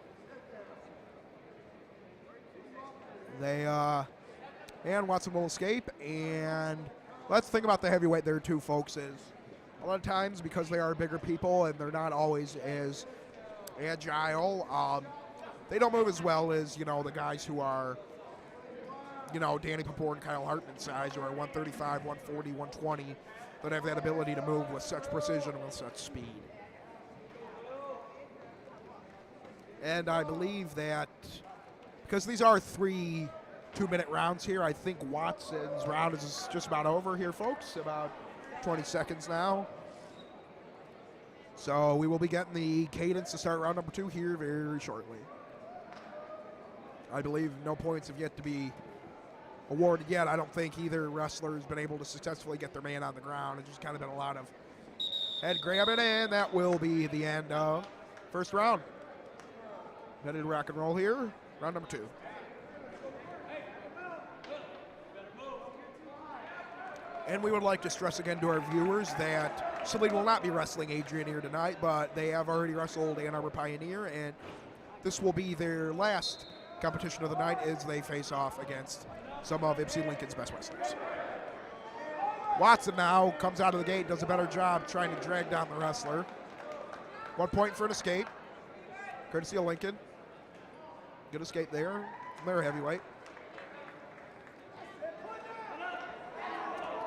And Watson will escape. And let's think about the heavyweight there too, folks, is a lot of times because they are bigger people and they're not always as agile, they don't move as well as, the guys who are, Danny Papore and Kyle Hartman size, who are 135, 140, 120, that have that ability to move with such precision and with such speed. And I believe that because these are 3 2-minute rounds here, I think Watson's round is just about over here, folks. About 20 seconds now. So we will be getting the cadence to start round number 2 here very shortly. I believe no points have yet to be awarded yet. I don't think either wrestler has been able to successfully get their man on the ground. It's just kind of been a lot of head grabbing, and that will be the end of first round. Ready to rock and roll here. Round number 2. And we would like to stress again to our viewers that Saline will not be wrestling Adrian here tonight, but they have already wrestled Ann Arbor Pioneer, and this will be their last competition of the night as they face off against some of Ypsi Lincoln's best wrestlers. Watson now comes out of the gate, does a better job trying to drag down the wrestler. 1 point for an escape, courtesy of Lincoln. Good escape there from their heavyweight.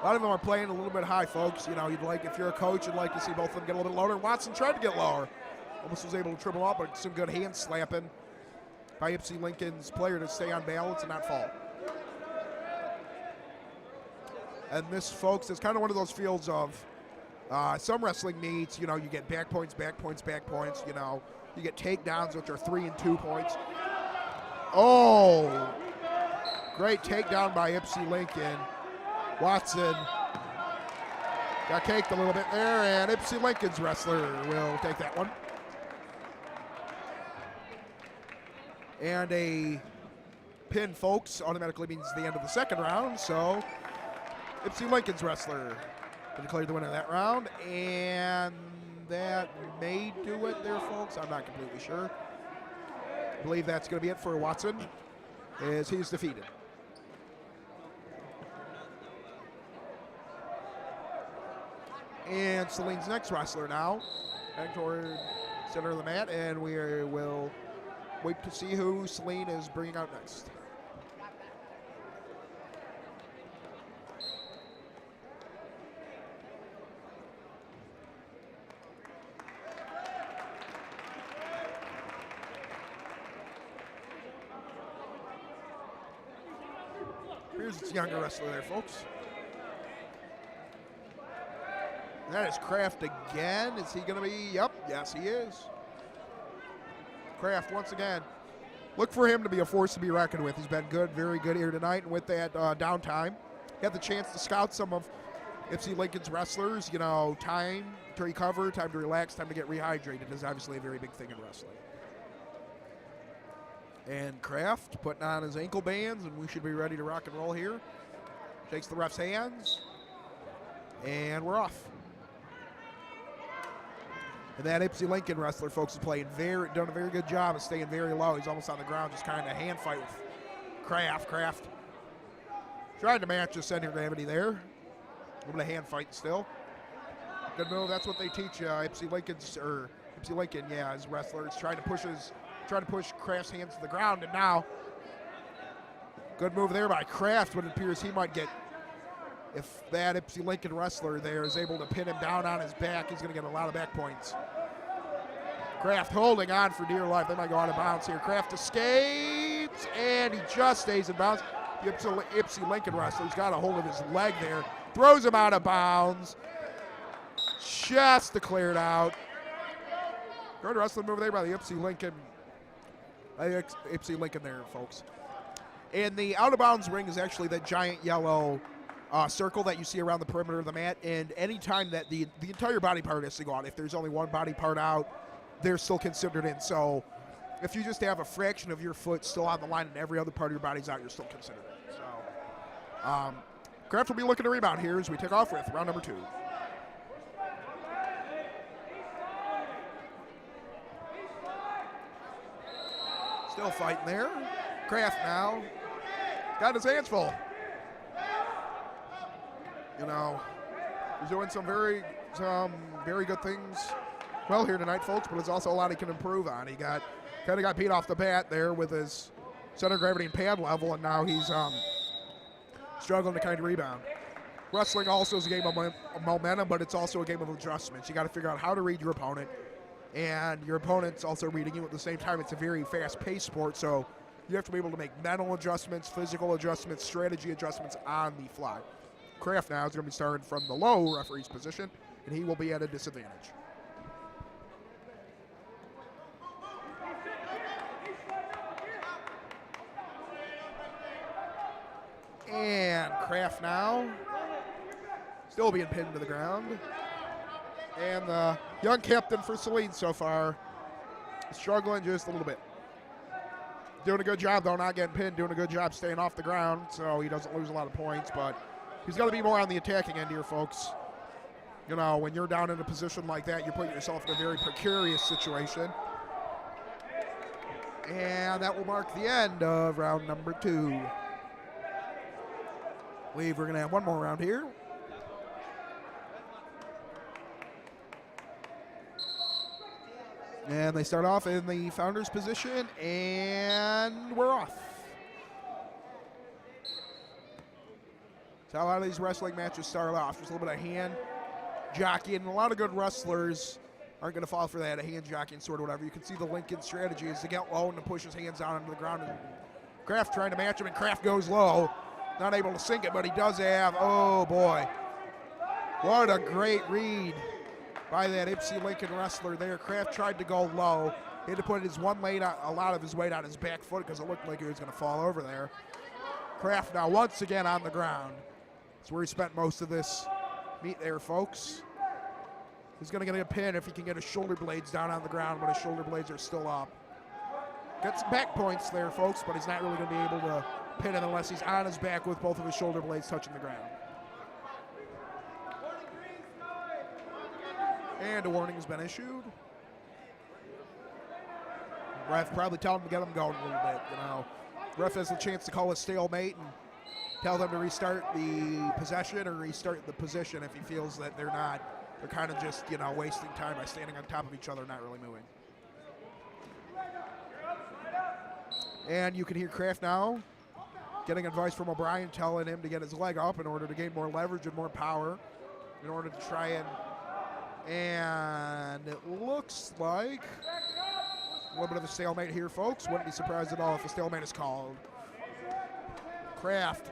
A lot of them are playing a little bit high, folks. If you're a coach, you'd like to see both of them get a little bit lower. Watson tried to get lower. Almost was able to trip him up, but some good hand slapping by Ypsi Lincoln's player to stay on balance and not fall. And this, folks, is kind of one of those fields of some wrestling meets. You get back points, back points, back points. You get takedowns, which are 3 and 2 points. Oh, great takedown by Ypsi Lincoln. Watson got caked a little bit there, and Ypsi Lincoln's wrestler will take that one. And a pin, folks, automatically means the end of the second round, so Ypsi Lincoln's wrestler declared the winner of that round, and that may do it there, folks. I'm not completely sure. I believe that's going to be it for Watson, as he's defeated. And Saline's next wrestler now, back toward center of the mat, and we will wait to see who Saline is bringing out next. Here's its younger wrestler there, folks. That is Kraft again. Is he going to be? Yep. Yes, he is. Kraft once again. Look for him to be a force to be reckoned with. He's been good, very good here tonight. And with that downtime, he had the chance to scout some of FC Lincoln's wrestlers. You know, time to recover, time to relax, time to get rehydrated is obviously a very big thing in wrestling. And Kraft putting on his ankle bands, and we should be ready to rock and roll here. Shakes the ref's hands, and we're off. And that Ypsi Lincoln wrestler, folks, is done a very good job of staying very low. He's almost on the ground, just kind of hand fight with Kraft. Kraft trying to match the center of gravity there. A little bit of hand fight still. Good move. That's what they teach Ypsi Lincoln, yeah, as wrestlers trying to push Kraft's hands to the ground. And now, good move there by Kraft. What it appears he might get. If that Ypsi Lincoln wrestler there is able to pin him down on his back, he's going to get a lot of back points. Kraft holding on for dear life. They might go out of bounds here. Kraft escapes, and he just stays in bounds. The Ypsi Lincoln wrestler's got a hold of his leg there. Throws him out of bounds. Just declared out. Good wrestling move there by the Ypsi Lincoln. Ypsi Lincoln there, folks. And the out-of-bounds ring is actually that giant yellow circle that you see around the perimeter of the mat, and anytime that the entire body part has to go out, if there's only one body part out, they're still considered in. So if you just have a fraction of your foot still on the line and every other part of your body's out, you're still considered in. So Kraft will be looking to rebound here as we take off with round number 2. Still fighting there. Kraft now got his hands full. You know, he's doing some very good things well here tonight, folks, but there's also a lot he can improve on. He kind of got beat off the bat there with his center of gravity and pad level, and now he's struggling to kind of rebound. Wrestling also is a game of momentum, but it's also a game of adjustments. You got to figure out how to read your opponent, and your opponent's also reading you at the same time. It's a very fast-paced sport, so you have to be able to make mental adjustments, physical adjustments, strategy adjustments on the fly. Kraft now is going to be starting from the low referee's position, and he will be at a disadvantage. And Kraft now still being pinned to the ground. And the young captain for Saline so far is struggling just a little bit. Doing a good job, though, not getting pinned, doing a good job staying off the ground, so he doesn't lose a lot of points, but he's got to be more on the attacking end here, folks. You know, when you're down in a position like that, you're putting yourself in a very precarious situation. And that will mark the end of round number 2. I believe we're going to have one more round here. And they start off in the founder's position, and we're off. That's how a lot of these wrestling matches start off. Just a little bit of hand jockeying, and a lot of good wrestlers aren't going to fall for that, a hand jockeying sort of whatever. You can see the Lincoln strategy is to get low and to push his hands down into the ground. And Kraft trying to match him, and Kraft goes low. Not able to sink it, but he does have, oh boy. What a great read by that Ypsi Lincoln wrestler there. Kraft tried to go low. He had to put a lot of his weight on his back foot because it looked like he was going to fall over there. Kraft now once again on the ground. That's where he spent most of this meet there, folks. He's going to get a pin if he can get his shoulder blades down on the ground, but his shoulder blades are still up. Got some back points there, folks, but he's not really going to be able to pin him unless he's on his back with both of his shoulder blades touching the ground. And a warning has been issued. Ref probably telling him to get him going a little bit, you know. Ref has a chance to call a stalemate and tell them to restart the possession or restart the position if he feels that they're kind of just, you know, wasting time by standing on top of each other, not really moving. And you can hear Kraft now getting advice from O'Brien, telling him to get his leg up in order to gain more leverage and more power in order to try and it looks like a little bit of a stalemate here, folks. Wouldn't be surprised at all if a stalemate is called. Kraft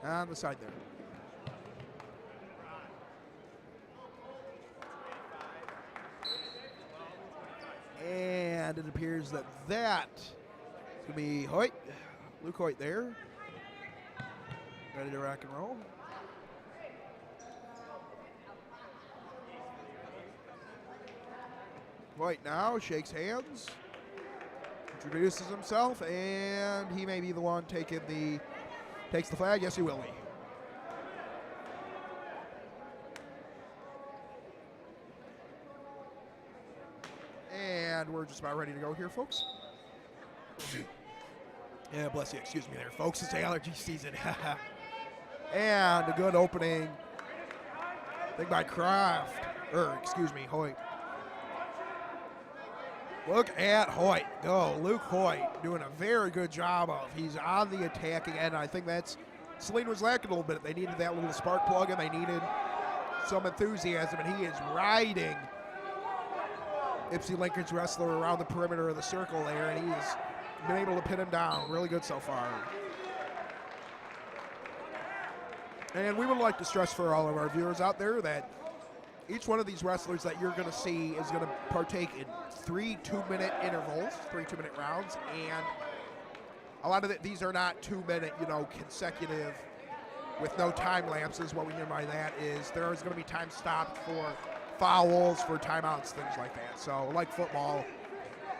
On the side there. And it appears that is going to be Hoyt. Luke Hoyt there. Ready to rock and roll. Hoyt now shakes hands. Introduces himself, and he may be the one takes the flag. Yes, he will be. And we're just about ready to go here, folks. Yeah, bless you. Excuse me there, folks. It's allergy season. And a good opening. I think by Hoyt. Look at Hoyt go. Luke Hoyt doing a very good job he's on the attacking end. I think Saline was lacking a little bit. They needed that little spark plug, and they needed some enthusiasm, and he is riding Ypsi Lincoln's wrestler around the perimeter of the circle there, and he's been able to pin him down. Really good so far. And we would like to stress for all of our viewers out there that each one of these wrestlers that you're going to see is going to partake in 3 2-minute intervals, 3 2-minute rounds, and a lot of these are not 2-minute, consecutive with no time lapses. What we mean by that is there is going to be time stopped for fouls, for timeouts, things like that. So like football,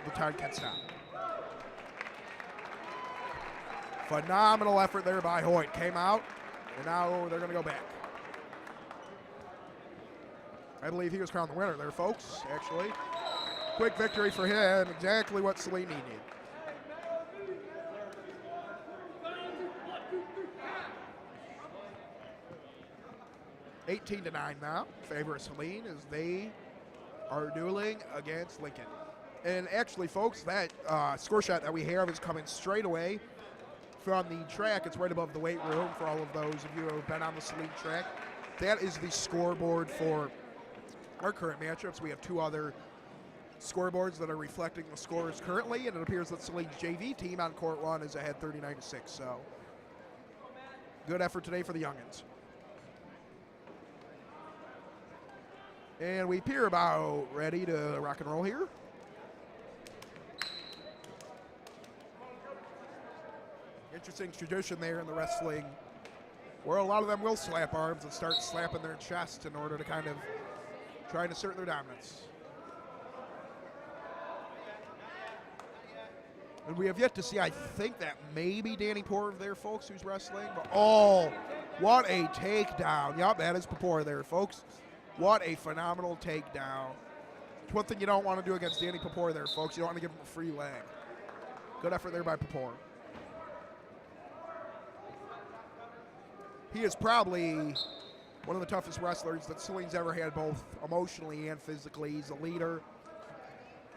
the time can stop. Phenomenal effort there by Hoyt. Came out, and now they're going to go back. I believe he was crowned the winner there, folks, actually. Quick victory for him, exactly what Saline needed. (18-9) now, favor of Saline as they are dueling against Lincoln. And actually, folks, that score shot that we have is coming straight away from the track. It's right above the weight room for all of those of you who have been on the Saline track. That is the scoreboard for our current matchups. We have 2 other scoreboards that are reflecting the scores currently, and it appears that Saline's JV team on court 1 is ahead 39-6. So good effort today for the youngins. And we appear about ready to rock and roll here. Interesting tradition there in the wrestling where a lot of them will slap arms and start slapping their chest in order to kind of try and assert their dominance. And we have yet to see, I think that maybe Danny Poor there, folks, who's wrestling. But oh, what a takedown. Yup, that is Poor there, folks. What a phenomenal takedown. It's one thing you don't want to do against Danny Poor there, folks. You don't want to give him a free leg. Good effort there by Poor. He is probably one of the toughest wrestlers that Saline's ever had, both emotionally and physically. He's a leader.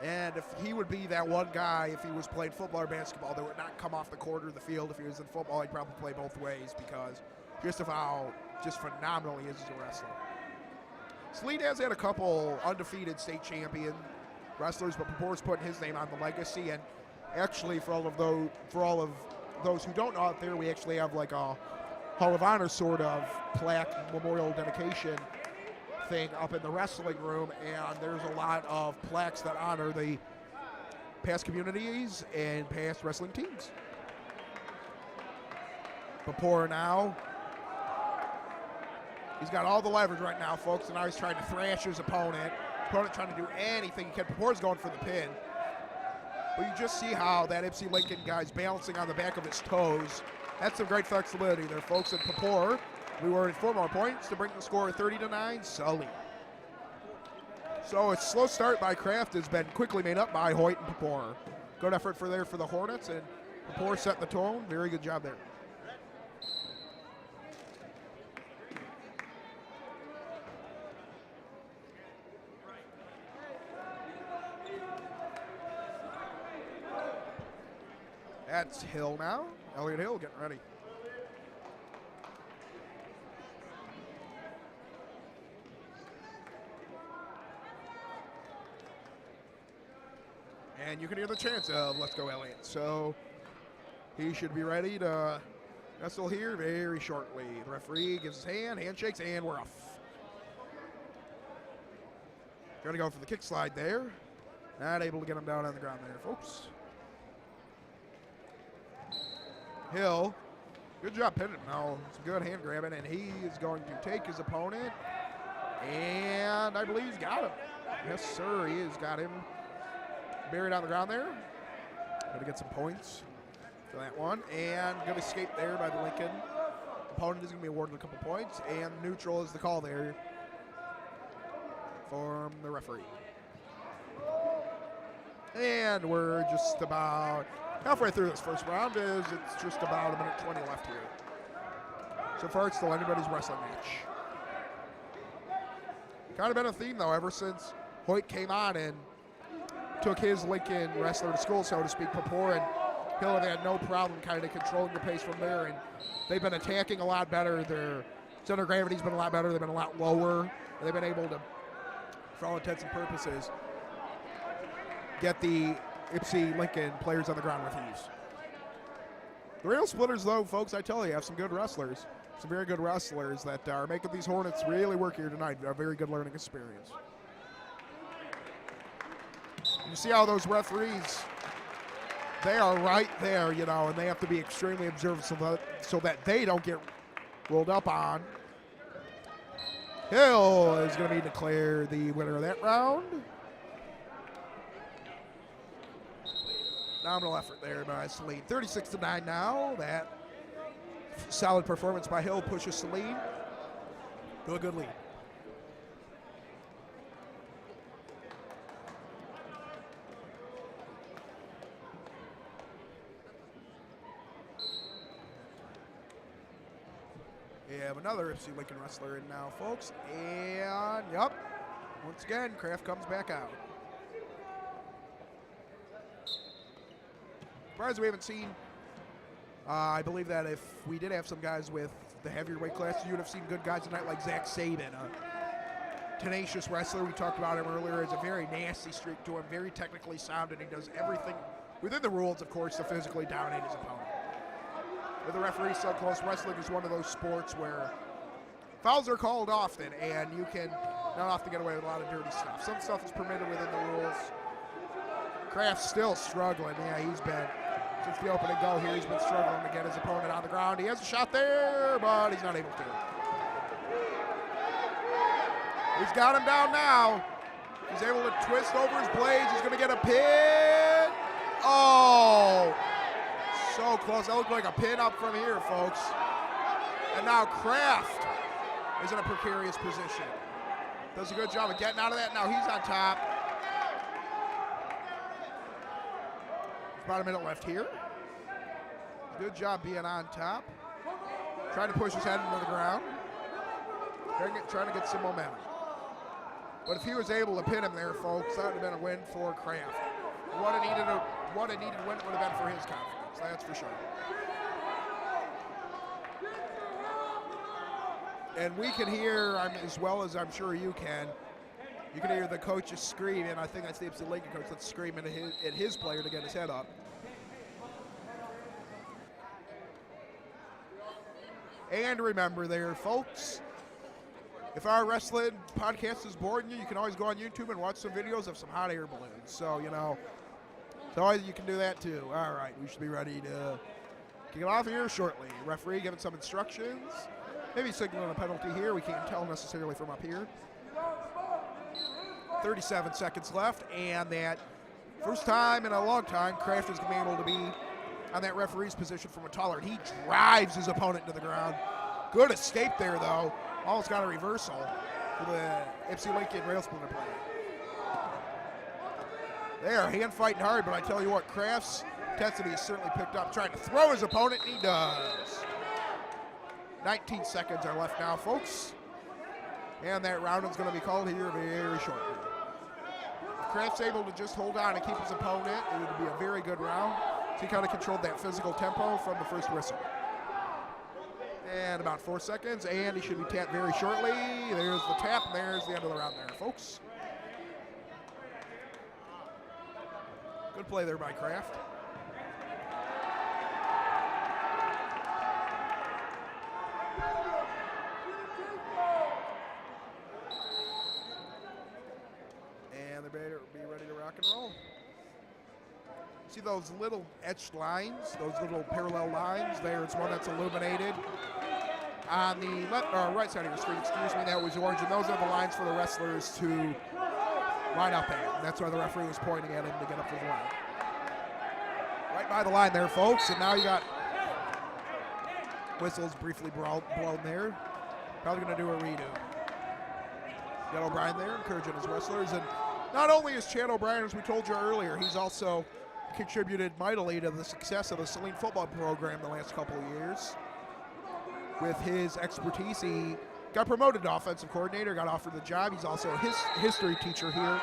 And if he would be that one guy, if he was playing football or basketball, that would not come off the court or the field. If he was in football, he'd probably play both ways because just of how just phenomenal he is as a wrestler. Saline has had a couple undefeated state champion wrestlers, but Papor's putting his name on the legacy. And actually, for all of those who don't know out there, we actually have like a Hall of Honor sort of plaque memorial dedication thing up in the wrestling room, and there's a lot of plaques that honor the past communities and past wrestling teams. Papor now, he's got all the leverage right now, folks, and now he's trying to thrash his opponent. Opponent trying to do anything he can. Papor's going for the pin. But you just see how that Ypsi Lincoln guy's balancing on the back of his toes. That's some great flexibility there, folks. And Papor, we were at 4 more points to bring the score 30-9, Sully. So a slow start by Kraft has been quickly made up by Hoyt and Papor. Good effort for the Hornets, and Papor set the tone. Very good job there. That's Hill now. Elliot Hill getting ready. And you can hear the chants of "Let's go, Elliot." So he should be ready to Wrestle here very shortly. The referee gives his handshakes, and we're off. Trying to go for the kick slide there. Not able to get him down on the ground there, folks. Hill, good job pinning him now. Some good hand grabbing, and he is going to take his opponent. And I believe he's got him. Yes, sir, he has got him buried on the ground there. Got to get some points for that one. And good escape there by the Lincoln. Opponent is going to be awarded a couple points. And neutral is the call there from the referee. And we're just about halfway through this first round. It's just about 1:20 left here. So far, it's still anybody's wrestling match. Kind of been a theme, though, ever since Hoyt came on and took his Lincoln wrestler to school, so to speak. Papor and Hill have had no problem kind of controlling the pace from there, and they've been attacking a lot better. Their center of gravity's been a lot better. They've been a lot lower. And they've been able to, for all intents and purposes, get the Ypsi Lincoln players on the ground with ease. The Rail Splitters, though, folks, I tell you, have some good wrestlers. Some very good wrestlers that are making these Hornets really work here tonight. A very good learning experience. You see how those referees, they are right there, you know, and they have to be extremely observant so that they don't get rolled up on. Hill is going to be declared the winner of that round. Nominal effort there by Saline. 36-9 now. That solid performance by Hill pushes Saline to a good lead. We have another Ypsi Lincoln wrestler in now, folks. And, yep, once again, Kraft comes back out. Surprised we haven't seen, I believe that if we did have some guys with the heavier weight class, you'd have seen good guys tonight like Zach Saban, a tenacious wrestler. We talked about him earlier. Has a very nasty streak to him, very technically sound, and he does everything within the rules, of course, to physically dominate his opponent. With the referee so close, wrestling is one of those sports where fouls are called often, and you can not often get away with a lot of dirty stuff. Some stuff is permitted within the rules. Kraft's still struggling. Yeah, he's been, since the opening go here, he's been struggling to get his opponent on the ground. He has a shot there, but he's not able to. He's got him down now. He's able to twist over his blades. He's going to get a pin. Oh, so close. That looked like a pin up from here, folks. And now Kraft is in a precarious position. Does a good job of getting out of that. Now he's on top. About a minute left here. Good job being on top. Trying to push his head into the ground. Trying to get some momentum. But if he was able to pin him there, folks, that would have been a win for Kraft. What a needed win it would have been for his confidence, that's for sure. And we can hear, as well as I'm sure you can hear the coaches scream, and I think that's the Ypsi Lincoln coach that's screaming at his player to get his head up. And remember there, folks, if our wrestling podcast is boring you, you can always go on YouTube and watch some videos of some hot air balloons. So, you know, so you can do that too. All right, we should be ready to kick it off here shortly. Referee giving some instructions. Maybe signaling a penalty here. We can't tell necessarily from up here. 37 seconds left, and that first time in a long time, Kraft is going to be able to be on that referee's position from a taller. He drives his opponent to the ground. Good escape there, though. Almost got a reversal for the Ypsi Lincoln Rail Splitter player. They are hand fighting hard, but I tell you what, Kraft's intensity is certainly picked up. Trying to throw his opponent, and he does. 19 seconds are left now, folks. And that round is going to be called here very shortly. If Kraft's able to just hold on and keep his opponent, it would be a very good round. So he kind of controlled that physical tempo from the first whistle. And about 4 seconds, and he should be tapped very shortly. There's the tap, and there's the end of the round there, folks. Good play there by Kraft. be ready to rock and roll. See those little etched lines, those little parallel lines there? It's one that's illuminated on the right side of your screen. Excuse me, that was orange, and those are the lines for the wrestlers to line up at. That's why the referee was pointing at him to get up to the line. Right by the line there, folks, and now you got whistles briefly blown there. Probably going to do a redo. Chad O'Brien there encouraging his wrestlers. And not only is Chad O'Brien, as we told you earlier, he's also contributed mightily to the success of the Saline football program the last couple of years. With his expertise, he got promoted to offensive coordinator, got offered the job. He's also a history teacher here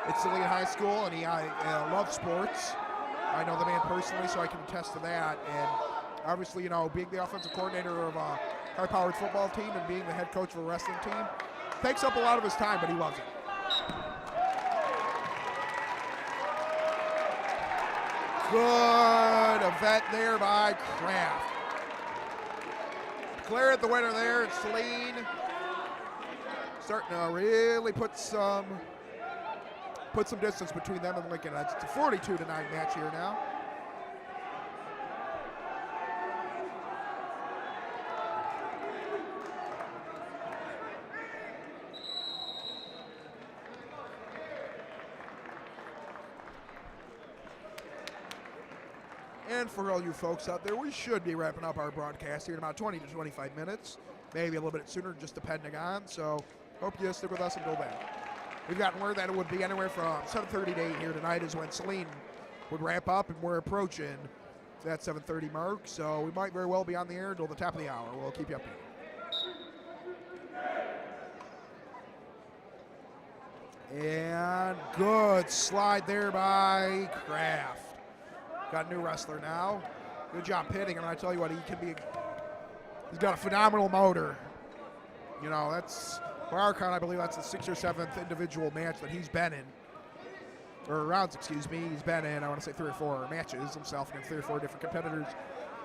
at Saline High School, and he loves sports. I know the man personally, so I can attest to that. And obviously, you know, being the offensive coordinator of a high-powered football team and being the head coach of a wrestling team takes up a lot of his time, but he loves it. Good event there by Kraft. Declare it the winner there. It's Saline starting to really put some distance between them and Lincoln. It's a 42-9 match here now. And for all you folks out there, we should be wrapping up our broadcast here in about 20 to 25 minutes, maybe a little bit sooner, just depending on. So hope you stick with us until then. We've gotten word that it would be anywhere from 7:30 to 8 here tonight is when Saline would wrap up, and we're approaching that 7:30 mark. So we might very well be on the air until the top of the hour. We'll keep you updated. And good slide there by Kraft. Got a new wrestler now. Good job pitting, and I tell you what, he's got a phenomenal motor. You know, that's, for our count, I believe that's the 6th or 7th individual match that he's been in. Or rounds, excuse me. He's been in, I want to say 3 or 4 matches himself against 3 or 4 different competitors.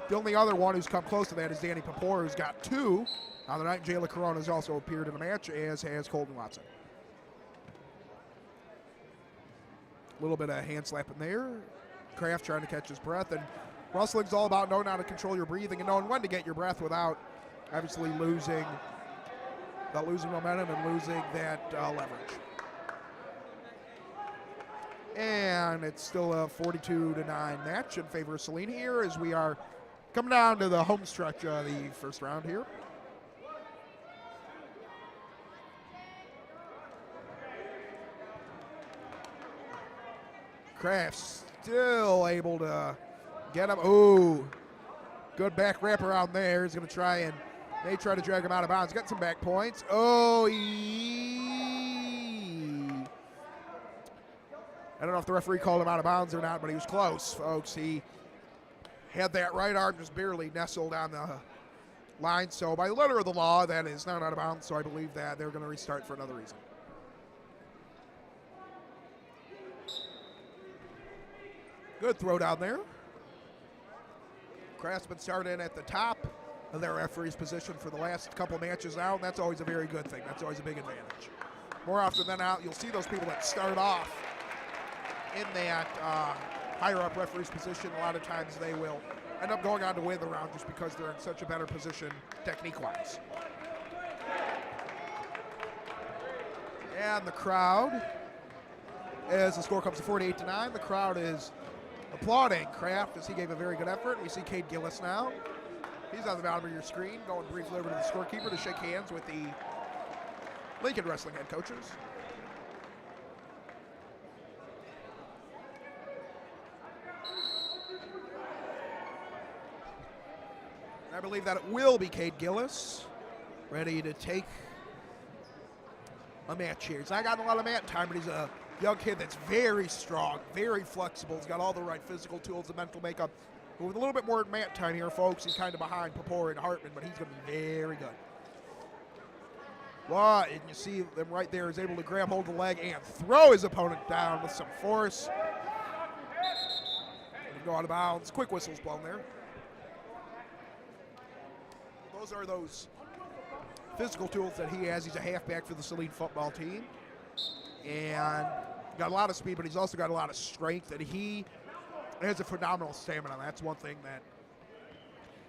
The only other one who's come close to that is Danny Papor, who's got 2 on the night. Jayla Corona has also appeared in the match, as has Colton Watson. A little bit of hand slapping there. Kraft trying to catch his breath, and wrestling's all about knowing how to control your breathing and knowing when to get your breath without obviously losing momentum and losing that leverage. And it's still a 42-9 match in favor of Saline here as we are coming down to the home stretch of the first round here. Kraft still able to get him. Ooh, good back wrap around there. He's going to try to drag him out of bounds. Got some back points. Oh, I don't know if the referee called him out of bounds or not, but he was close, folks. He had that right arm just barely nestled on the line. So by the letter of the law, that is not out of bounds. So I believe that they're going to restart for another reason. Good throw down there. Kraft's been starting at the top of their referee's position for the last couple matches now, and that's always a very good thing. That's always a big advantage. More often than not, you'll see those people that start off in that higher up referee's position. A lot of times they will end up going on to win the round just because they're in such a better position technique-wise. And the crowd, as the score comes to 48-9, the crowd is applauding Kraft as he gave a very good effort. We see Cade Gillis now. He's on the bottom of your screen, going briefly over to the scorekeeper to shake hands with the Lincoln Wrestling head coaches. I believe that it will be Cade Gillis, ready to take a match here. He's not gotten a lot of mat time, but he's a young kid that's very strong, very flexible. He's got all the right physical tools and mental makeup. But with a little bit more mat time here, folks, he's kind of behind Papor and Hartman, but he's going to be very good. Wow, and you see them right there is able to grab hold of the leg and throw his opponent down with some force. And go out of bounds. Quick whistle's blown there. Those are those physical tools that he has. He's a halfback for the Saline football team. and got a lot of speed, but he's also got a lot of strength, and he has a phenomenal stamina. That's one thing that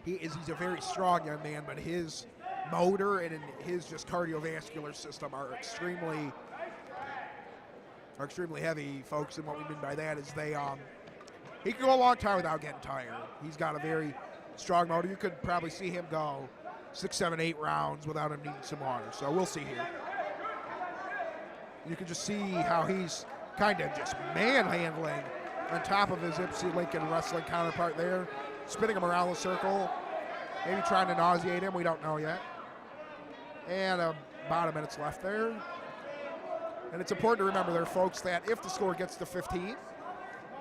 he's a very strong young man, but his motor and his just cardiovascular system are extremely heavy, folks. And what we mean by that is he can go a long time without getting tired. He's got a very strong motor. You could probably see him go 6, 7, 8 rounds without him needing some water. So we'll see here. You can just see how he's kind of just manhandling on top of his Ypsi Lincoln wrestling counterpart there, spinning him around the circle, maybe trying to nauseate him. We don't know yet. And about a minute's left there. And it's important to remember there, folks, that if the score gets to 15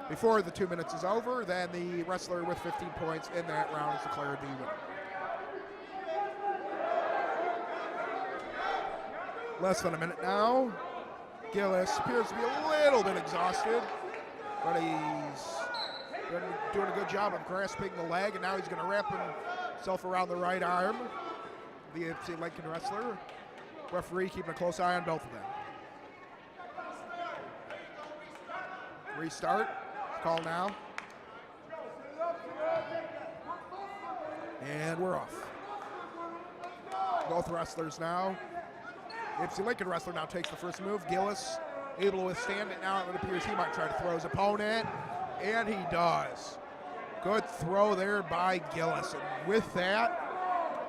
before the 2 minutes is over, then the wrestler with 15 points in that round is declared the winner. Less than a minute now. Gillis appears to be a little bit exhausted, but he's doing a good job of grasping the leg, and now he's going to wrap himself around the right arm. The Ypsi Lincoln wrestler. Referee keeping a close eye on both of them. Restart. Call now. And we're off. Both wrestlers now. Ypsi Lincoln wrestler now takes the first move. Gillis able to withstand it now. It appears he might try to throw his opponent, and he does. Good throw there by Gillis. And with that,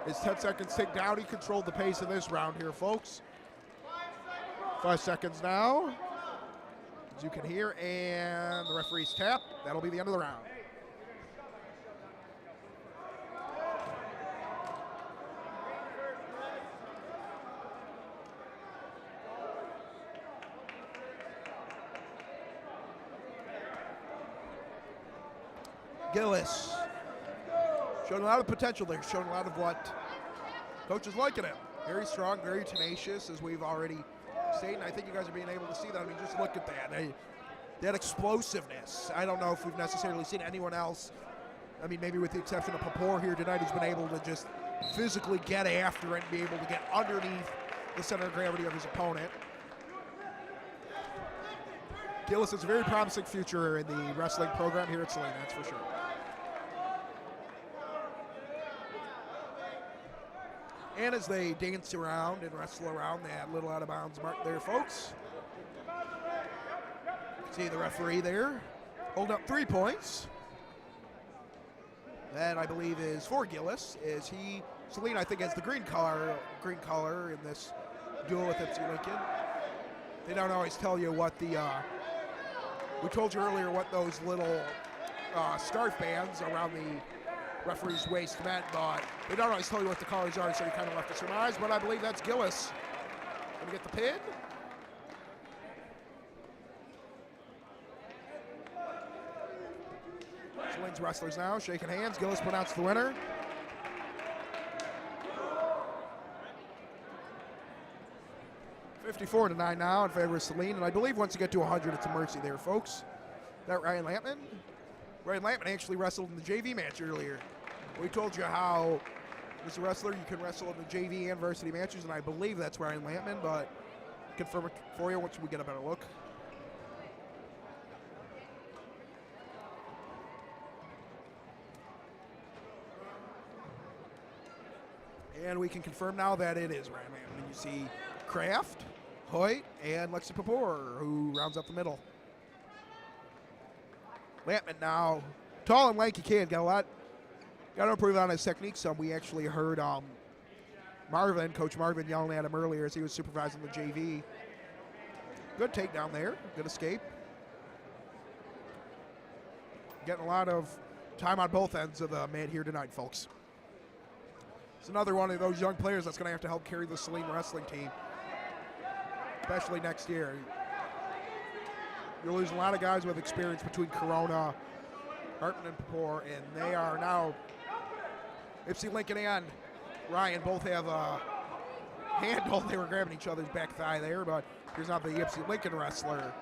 his 10 seconds tick down. He controlled the pace of this round here, folks. 5 seconds now, as you can hear, and the referee's tap. That'll be the end of the round. Gillis showing a lot of potential there, showing a lot of what coaches like in him. Very strong, very tenacious, as we've already stated. I think you guys are being able to see that. I mean, just look at that. That explosiveness. I don't know if we've necessarily seen anyone else, I mean, maybe with the exception of Papor here tonight, who's been able to just physically get after it and be able to get underneath the center of gravity of his opponent. Gillis has a very promising future in the wrestling program here at Saline, that's for sure. And as they dance around and wrestle around that little out of bounds mark there, folks. See the referee there, hold up 3 points. That I believe is for Gillis. Is he, Saline I think has the green color in this duel with Ypsi Lincoln. They don't always tell you what the, we told you earlier what those little scarf bands around the referee's waist meant, but they don't always tell you what the colors are, so you kind of left to surmise, but I believe that's Gillis. Gonna get the pin. Saline's wrestlers now shaking hands. Gillis pronounced the winner. $54-9 now in favor of Saline, and I believe once you get to 100, it's a mercy there, folks. That Ryan Lampman? Ryan Lampman actually wrestled in the JV match earlier. We told you how, as a wrestler, you can wrestle in the JV and varsity matches, and I believe that's Ryan Lampman, but confirm it for you once we get a better look. And we can confirm now that it is Ryan Lampman. And you see Kraft, Hoyt, and Lexi Papor, who rounds up the middle. Lampman now, tall and lanky kid, got to improve on his technique some. We actually heard Coach Marvin yelling at him earlier as he was supervising the JV. Good takedown there, good escape. Getting a lot of time on both ends of the mat here tonight, folks. It's another one of those young players that's going to have to help carry the Saline wrestling team, especially next year. You're losing a lot of guys with experience between Corona, Hartman, and Papor, and they are now, Ypsi Lincoln and Ryan both have a handle. They were grabbing each other's back thigh there, but here's not the Ypsi Lincoln wrestler.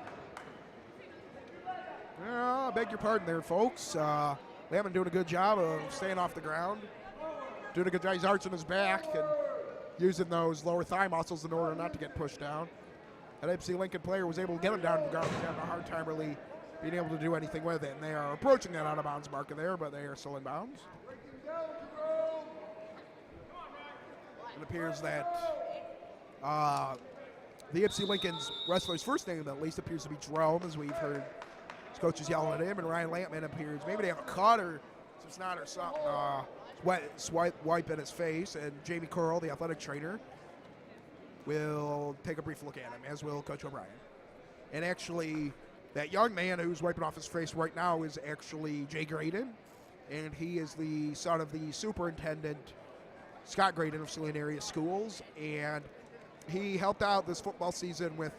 I beg your pardon there, folks. They haven't doing a good job of staying off the ground. Doing a good job. He's arching his back and using those lower thigh muscles in order not to get pushed down. An FC Lincoln player was able to get him down to the ground. He's having a hard time really being able to do anything with it. And they are approaching that out-of-bounds marker there, but they are still in bounds. It appears that the FC Lincoln's wrestler's first name, at least, appears to be Jerome, as we've heard his coaches yelling at him. And Ryan Lampman appears. Maybe they have a cut or some snot or something. Wipe in his face. And Jamie Curl, the athletic trainer, will take a brief look at him, as will Coach O'Brien. And actually, that young man who's wiping off his face right now is actually Jay Graydon. And he is the son of the superintendent, Scott Graydon of Saline Area Schools. And he helped out this football season with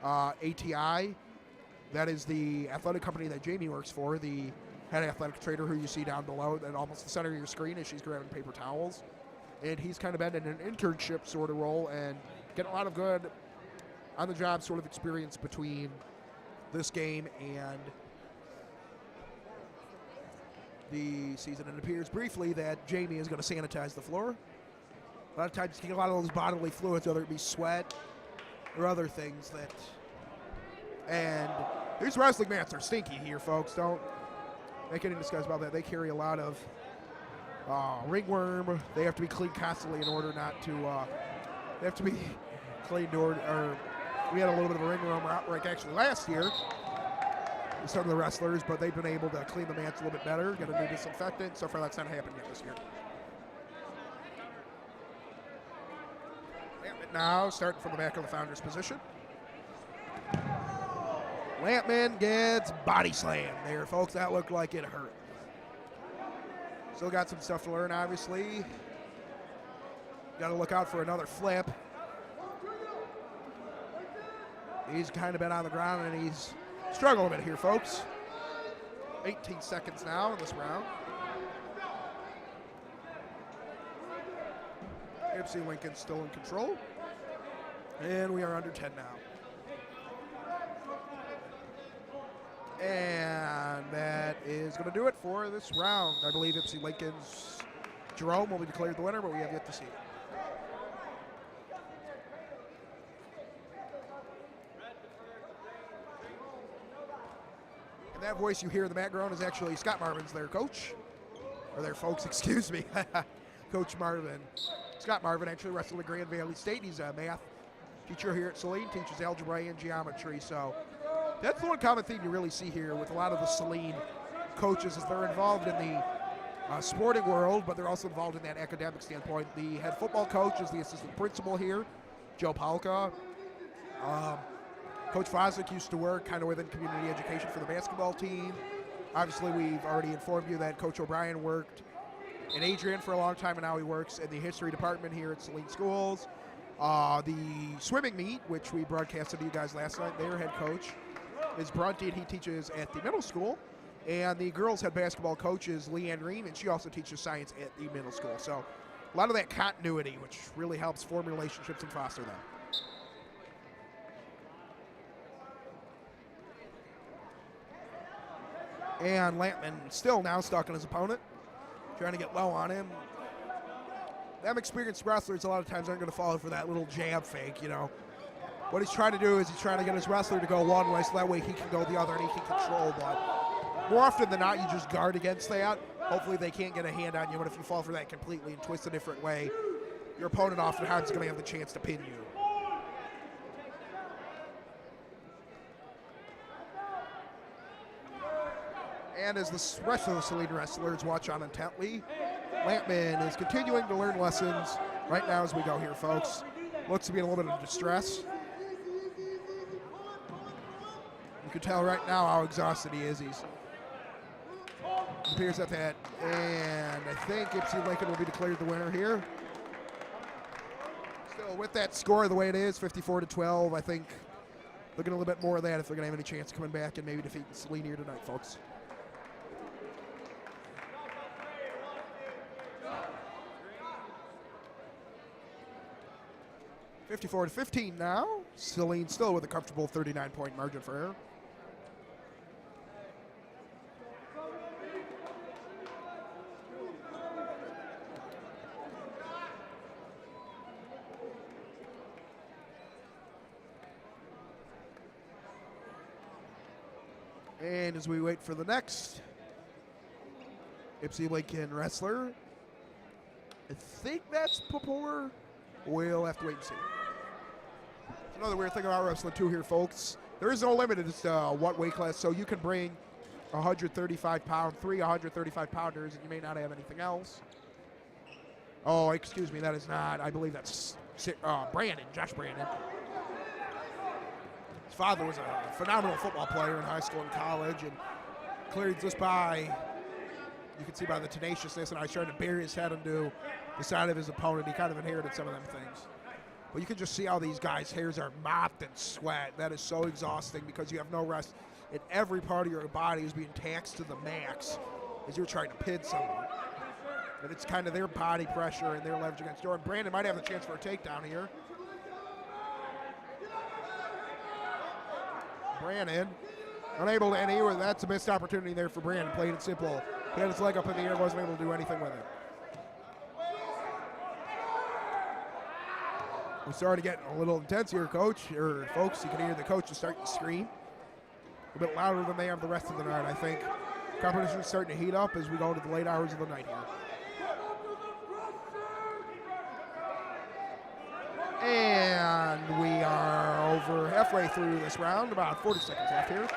ATI. That is the athletic company that Jamie works for, the head athletic trainer who you see down below at almost the center of your screen as she's grabbing paper towels. And he's kind of been in an internship sort of role and getting a lot of good on-the-job sort of experience between this game and the season. It appears briefly that Jamie is going to sanitize the floor. A lot of times you get a lot of those bodily fluids, whether it be sweat or other things that. And these wrestling mats are stinky here, folks. Don't make any discuss about that. They carry a lot of ringworm. They have to be cleaned constantly in order not to. They have to be cleaned or we had a little bit of a ringworm outbreak actually last year with some of the wrestlers, but they've been able to clean the mats a little bit better, get a new disinfectant. So far, that's not happened yet this year. Lampman now starting from the back of the founder's position. Lampman gets body slammed there, folks. That looked like it hurt. Still got some stuff to learn, obviously. Got to look out for another flip. He's kind of been on the ground, and he's struggling a bit here, folks. 18 seconds now in this round. FC Lincoln still in control. And we are under 10 now. And that is going to do it for this round. I believe FC Lincoln's Jerome will be declared the winner, but we have yet to see it. And that voice you hear in the background is actually Scott Marvin's their coach. Or their folks, excuse me. Coach Marvin. Scott Marvin actually wrestled at Grand Valley State. He's a math teacher here at Saline, teaches algebra and geometry. So that's the one common theme you really see here with a lot of the Saline coaches is they're involved in the sporting world, but they're also involved in that academic standpoint. The head football coach is the assistant principal here, Joe Palka. Coach Fosdick used to work kind of within community education for the basketball team. Obviously, we've already informed you that Coach O'Brien worked in Adrian for a long time, and now he works in the history department here at Saline Schools. The swimming meet, which we broadcasted to you guys last night, their head coach is Brunty, and he teaches at the middle school. And the girls' head basketball coach is Leanne Ream, and she also teaches science at the middle school. So a lot of that continuity, which really helps form relationships and foster them. And Lampman still now stuck on his opponent, trying to get low on him. Them experienced wrestlers a lot of times aren't going to fall for that little jab fake, you know. What he's trying to do is he's trying to get his wrestler to go one way so that way he can go the other and he can control. But more often than not, you just guard against that. Hopefully they can't get a hand on you, but if you fall for that completely and twist a different way, your opponent oftentimes is going to have the chance to pin you. And as the rest of the Saline wrestlers watch on intently, Lampman is continuing to learn lessons right now as we go here, folks. Looks to be in a little bit of distress. You can tell right now how exhausted he is. It appears at that. And I think FC Lincoln will be declared the winner here. Still, with that score the way it is, 54-12, I think looking a little bit more of that if they're going to have any chance of coming back and maybe defeating Saline here tonight, folks. (54-15) now. Saline still with a comfortable 39-point margin for error. And as we wait for the next Ypsi Lincoln wrestler, I think that's Papor. We'll have to wait and see. Another weird thing about wrestling too here, folks. There is no limit to what weight class, so you can bring 135-pound, 3 135-pounders, and you may not have anything else. Oh, excuse me, that is not. I believe that's Brandon, Josh Brandon. His father was a phenomenal football player in high school and college, and cleared just by, you can see by the tenaciousness, and I tried to bury his head into the side of his opponent. He kind of inherited some of them things. But you can just see how these guys' hairs are mopped and sweat. That is so exhausting because you have no rest. And every part of your body is being taxed to the max as you're trying to pin someone. And it's kind of their body pressure and their leverage against Jordan. Brandon might have the chance for a takedown here. Brandon unable to anywhere. That's a missed opportunity there for Brandon. Played it simple. He had his leg up in the air, wasn't able to do anything with it. We're starting to get a little intense here, Coach, or folks. You can hear the coach is starting to scream a bit louder than they have the rest of the night. I think competition is starting to heat up as we go into the late hours of the night here. And we are over halfway through this round, about 40 seconds left here.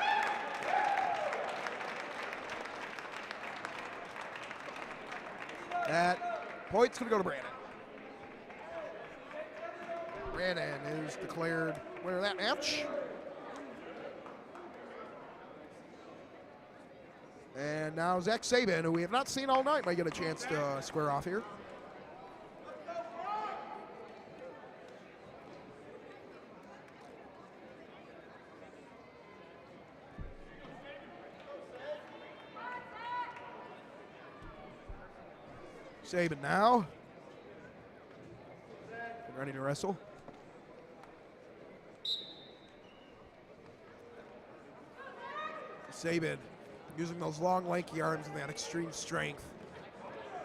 That point's going to go to Brandon. Brandon is declared winner of that match. And now Zach Sabin, who we have not seen all night, might get a chance to square off here. Sabin now. Ready to wrestle. Sabin using those long, lanky arms and that extreme strength.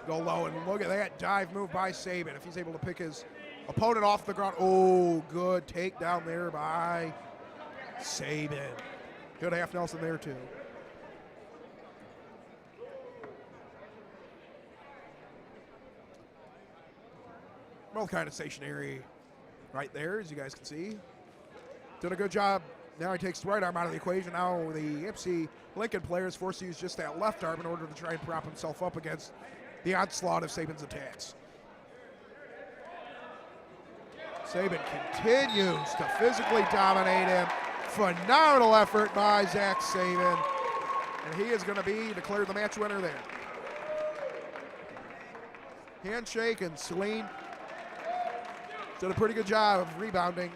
Go low, and look at that dive move by Sabin. If he's able to pick his opponent off the ground. Oh, good takedown there by Sabin. Good half Nelson there, too. Both kind of stationary right there, as you guys can see. Did a good job. Now he takes the right arm out of the equation. Now the Ypsi Lincoln player is forced to use just that left arm in order to try and prop himself up against the onslaught of Sabin's attacks. Sabin continues to physically dominate him. Phenomenal effort by Zach Sabin. And he is going to be declared the match winner there. Handshake, and Saline did a pretty good job of rebounding.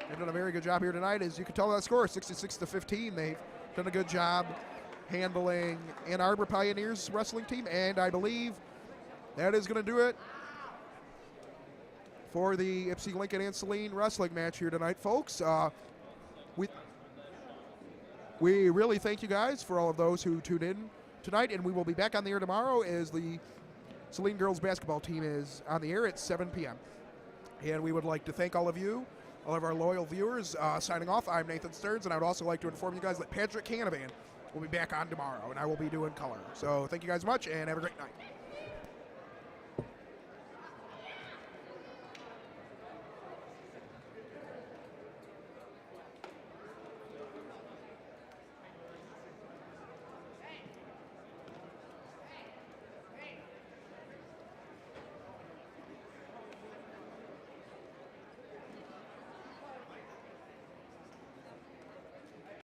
They've done a very good job here tonight. As you can tell that score, 66-15. They've done a good job handling Ann Arbor Pioneers wrestling team, and I believe that is going to do it for the Ypsi Lincoln and Saline wrestling match here tonight, folks. We really thank you guys for all of those who tuned in tonight, and we will be back on the air tomorrow as the Saline girls basketball team is on the air at 7 p.m. And we would like to thank all of you, all of our loyal viewers. Signing off, I'm Nathan Stearns, and I would also like to inform you guys that Patrick Canavan will be back on tomorrow, and I will be doing color. So thank you guys much, and have a great night.